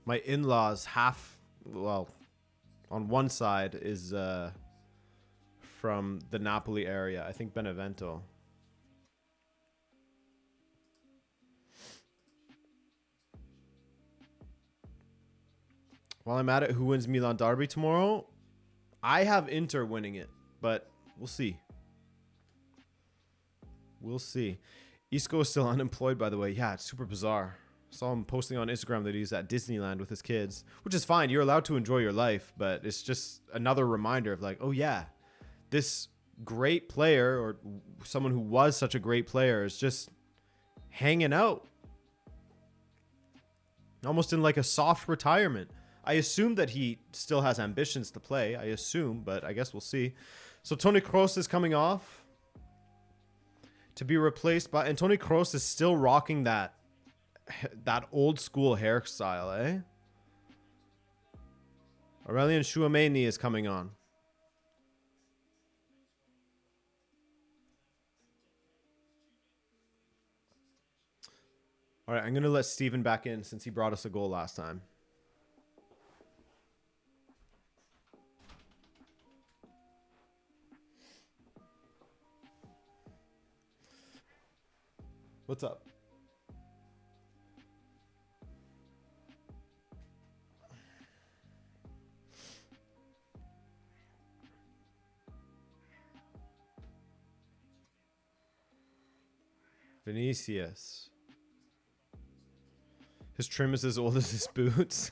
My in-laws well, on one side is from the Napoli area. I think Benevento. While I'm at it, who wins Milan Derby tomorrow? I have Inter winning it, but we'll see. We'll see. Isco is still unemployed, by the way. Yeah, it's super bizarre. Saw him posting on Instagram that he's at Disneyland with his kids, which is fine. You're allowed to enjoy your life, but it's just another reminder of like, oh yeah, this great player or someone who was such a great player is just hanging out. Almost in like a soft retirement. I assume that he still has ambitions to play. I assume, but I guess we'll see. So Toni Kroos is coming off to be replaced by... And Toni Kroos is still rocking that old school hairstyle, eh? Aurelien Chouameni is coming on. All right, I'm going to let Steven back in since he brought us a goal last time. What's up? Vinicius. His trim is as old as his boots.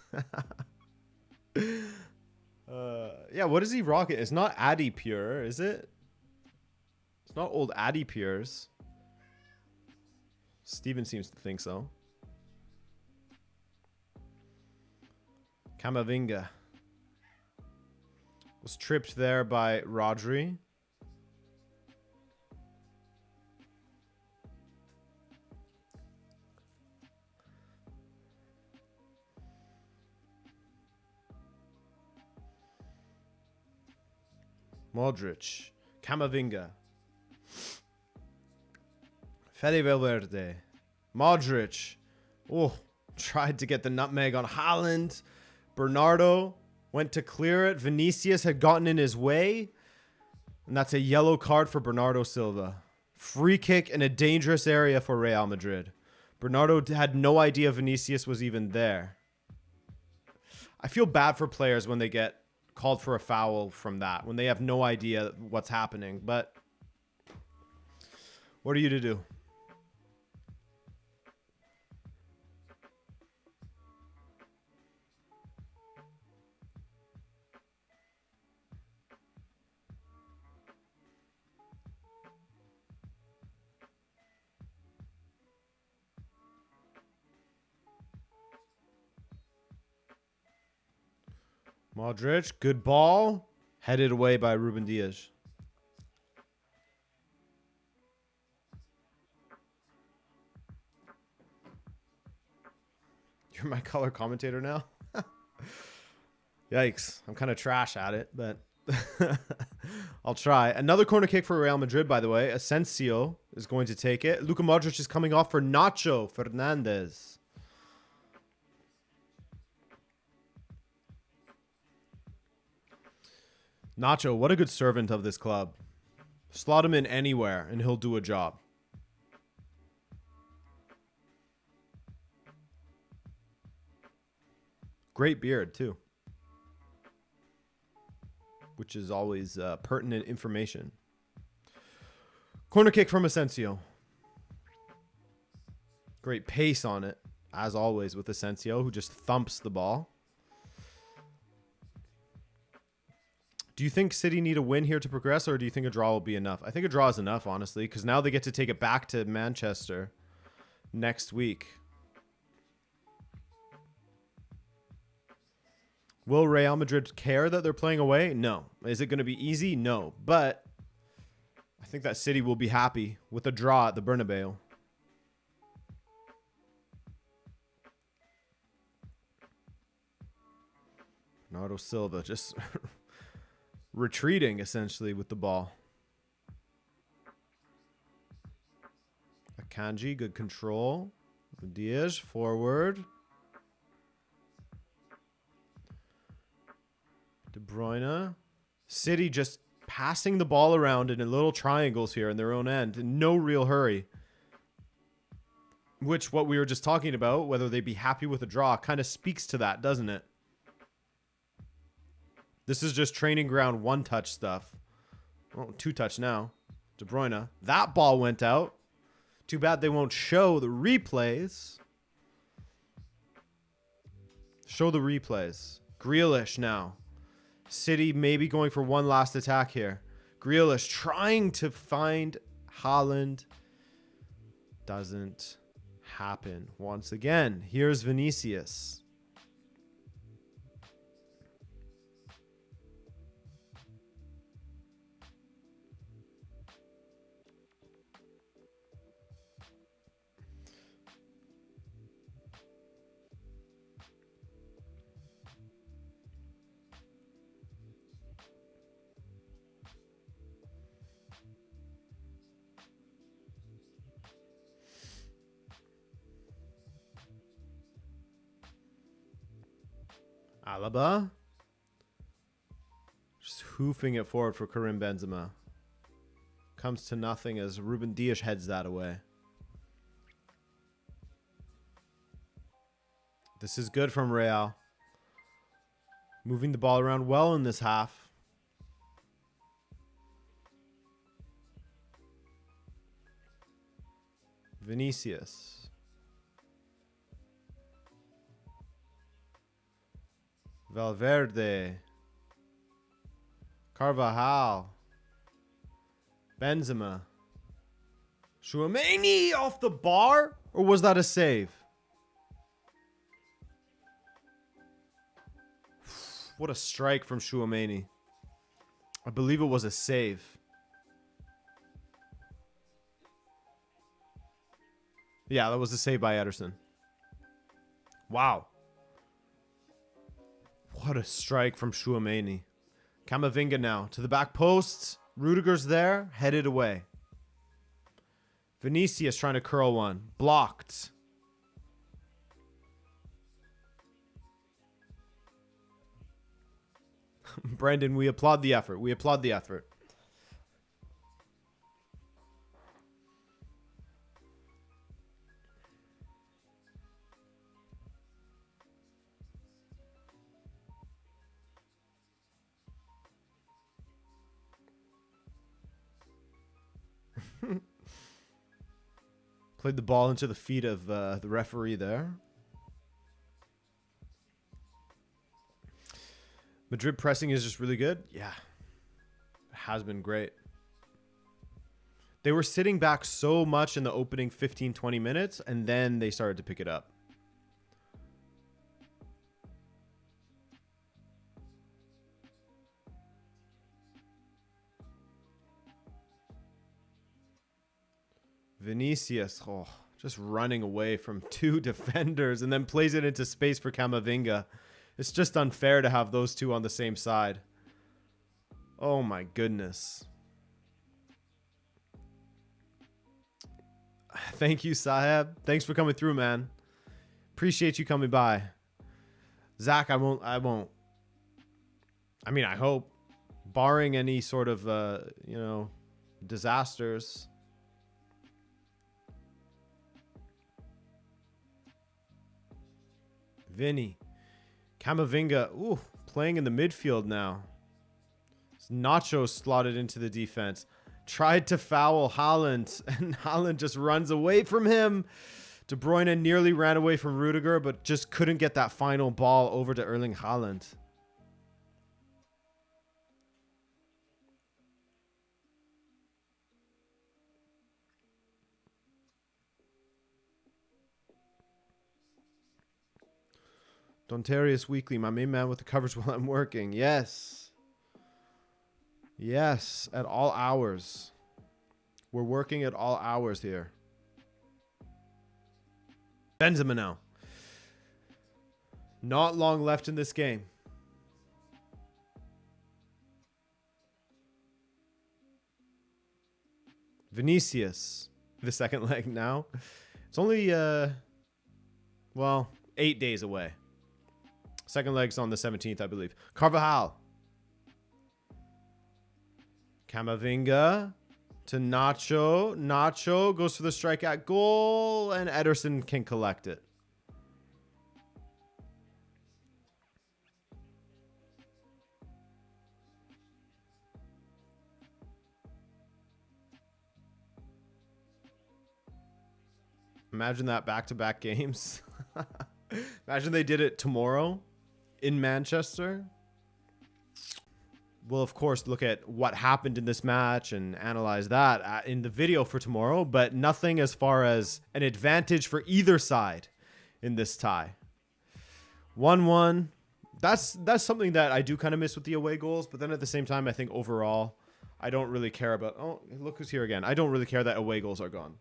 Yeah, what does he rock it? It's not Addy Pure, is it? It's not old Addy Pures. Steven seems to think so. Camavinga was tripped there by Rodri. Modric. Camavinga. Fede Valverde. Modric. Oh, tried to get the nutmeg on Haaland. Bernardo went to clear it. Vinicius had gotten in his way. And that's a yellow card for Bernardo Silva. Free kick in a dangerous area for Real Madrid. Bernardo had no idea Vinicius was even there. I feel bad for players when they get called for a foul from that, when they have no idea what's happening. But what are you to do? Modric, good ball. Headed away by Ruben Diaz. You're my color commentator now? Yikes. I'm kind of trash at it, but I'll try. Another corner kick for Real Madrid, by the way. Asensio is going to take it. Luka Modric is coming off for Nacho Fernandez. Nacho, what a good servant of this club. Slot him in anywhere, and he'll do a job. Great beard, too. Which is always pertinent information. Corner kick from Asensio. Great pace on it, as always with Asensio, who just thumps the ball. Do you think City need a win here to progress, or do you think a draw will be enough? I think a draw is enough, honestly, because now they get to take it back to Manchester next week. Will Real Madrid care that they're playing away? No. Is it going to be easy? No. But I think that City will be happy with a draw at the Bernabeu. Bernardo Silva just retreating, essentially, with the ball. Akanji, good control. Diaz, forward. De Bruyne. City just passing the ball around in little triangles here in their own end. In no real hurry. Which, what we were just talking about, whether they be happy with a draw, kind of speaks to that, doesn't it? This is just training ground one-touch stuff. Oh, two-touch now. De Bruyne. That ball went out. Too bad they won't show the replays. Show the replays. Grealish now. City maybe going for one last attack here. Grealish trying to find Haaland. Doesn't happen. Once again, here's Vinicius. Alaba. Just hoofing it forward for Karim Benzema. Comes to nothing as Ruben Dias heads that away. This is good from Real. Moving the ball around well in this half. Vinicius. Valverde. Carvajal. Benzema. Tchouaméni off the bar? Or was that a save? What a strike from Tchouaméni. I believe it was a save. Yeah, that was a save by Ederson. Wow. What a strike from Tchouaméni. Camavinga now to the back post. Rudiger's there, headed away. Vinicius trying to curl one. Blocked. Brendan, we applaud the effort. We applaud the effort. Played the ball into the feet of the referee there. Madrid pressing is just really good. Yeah. It has been great. They were sitting back so much in the opening 15-20 minutes, and then they started to pick it up. Vinicius, oh, just running away from two defenders and then plays it into space for Camavinga. It's just unfair to have those two on the same side. Oh my goodness. Thank you, Saheb. Thanks for coming through, man. Appreciate you coming by. Zach, I won't. I mean, I hope, barring any sort of, you know, disasters. Vinny. Camavinga, ooh, playing in the midfield now. Nacho slotted into the defense. Tried to foul Haaland, and Haaland just runs away from him. De Bruyne nearly ran away from Rudiger, but just couldn't get that final ball over to Erling Haaland. Dontarius Weekly, my main man with the coverage while I'm working. Yes. Yes, at all hours. We're working at all hours here. Benzema now. Not long left in this game. Vinicius. The second leg now. It's only, well, 8 days away. Second leg's on the 17th, I believe. Carvajal. Camavinga to Nacho. Nacho goes for the strike at goal, and Ederson can collect it. Imagine that back-to-back games. Imagine they did it tomorrow in Manchester. We'll, of course, look at what happened in this match and analyze that in the video for tomorrow, but nothing as far as an advantage for either side in this tie. 1-1. That's something that I do kind of miss with the away goals, but then at the same time, I think overall, I don't really care about... Oh, look who's here again. I don't really care that away goals are gone.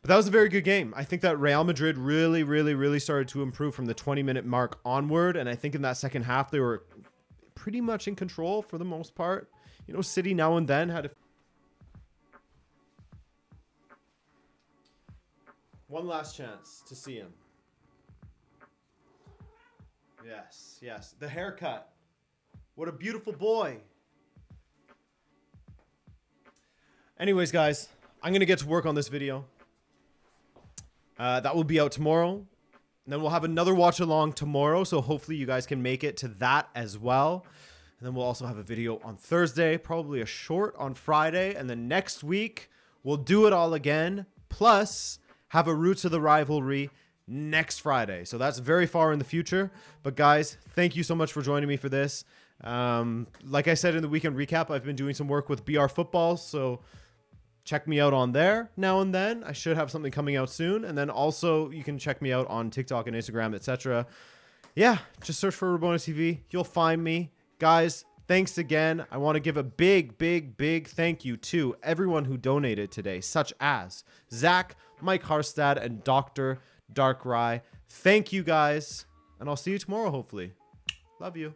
But that was a very good game. I think that Real Madrid really started to improve from the 20-minute mark onward, and I think in that second half, they were pretty much in control for the most part. You know, City now and then had one last chance to see him. Yes, yes. The haircut. What a beautiful boy. Anyways, guys, I'm going to get to work on this video. That will be out tomorrow. And then we'll have another watch along tomorrow. So hopefully you guys can make it to that as well. And then we'll also have a video on Thursday, probably a short on Friday. And then next week, we'll do it all again. Plus, have a Roots of the Rivalry next Friday. So that's very far in the future. But guys, thank you so much for joining me for this. Like I said in the weekend recap, I've been doing some work with BR Football. So check me out on there now and then. I should have something coming out soon. And then also you can check me out on TikTok and Instagram, etc. Yeah, just search for Rabona TV. You'll find me. Guys, thanks again. I want to give a big thank you to everyone who donated today, such as Zach, Mike Harstad, and Dr. Dark Rye. Thank you guys, and I'll see you tomorrow, hopefully. Love you.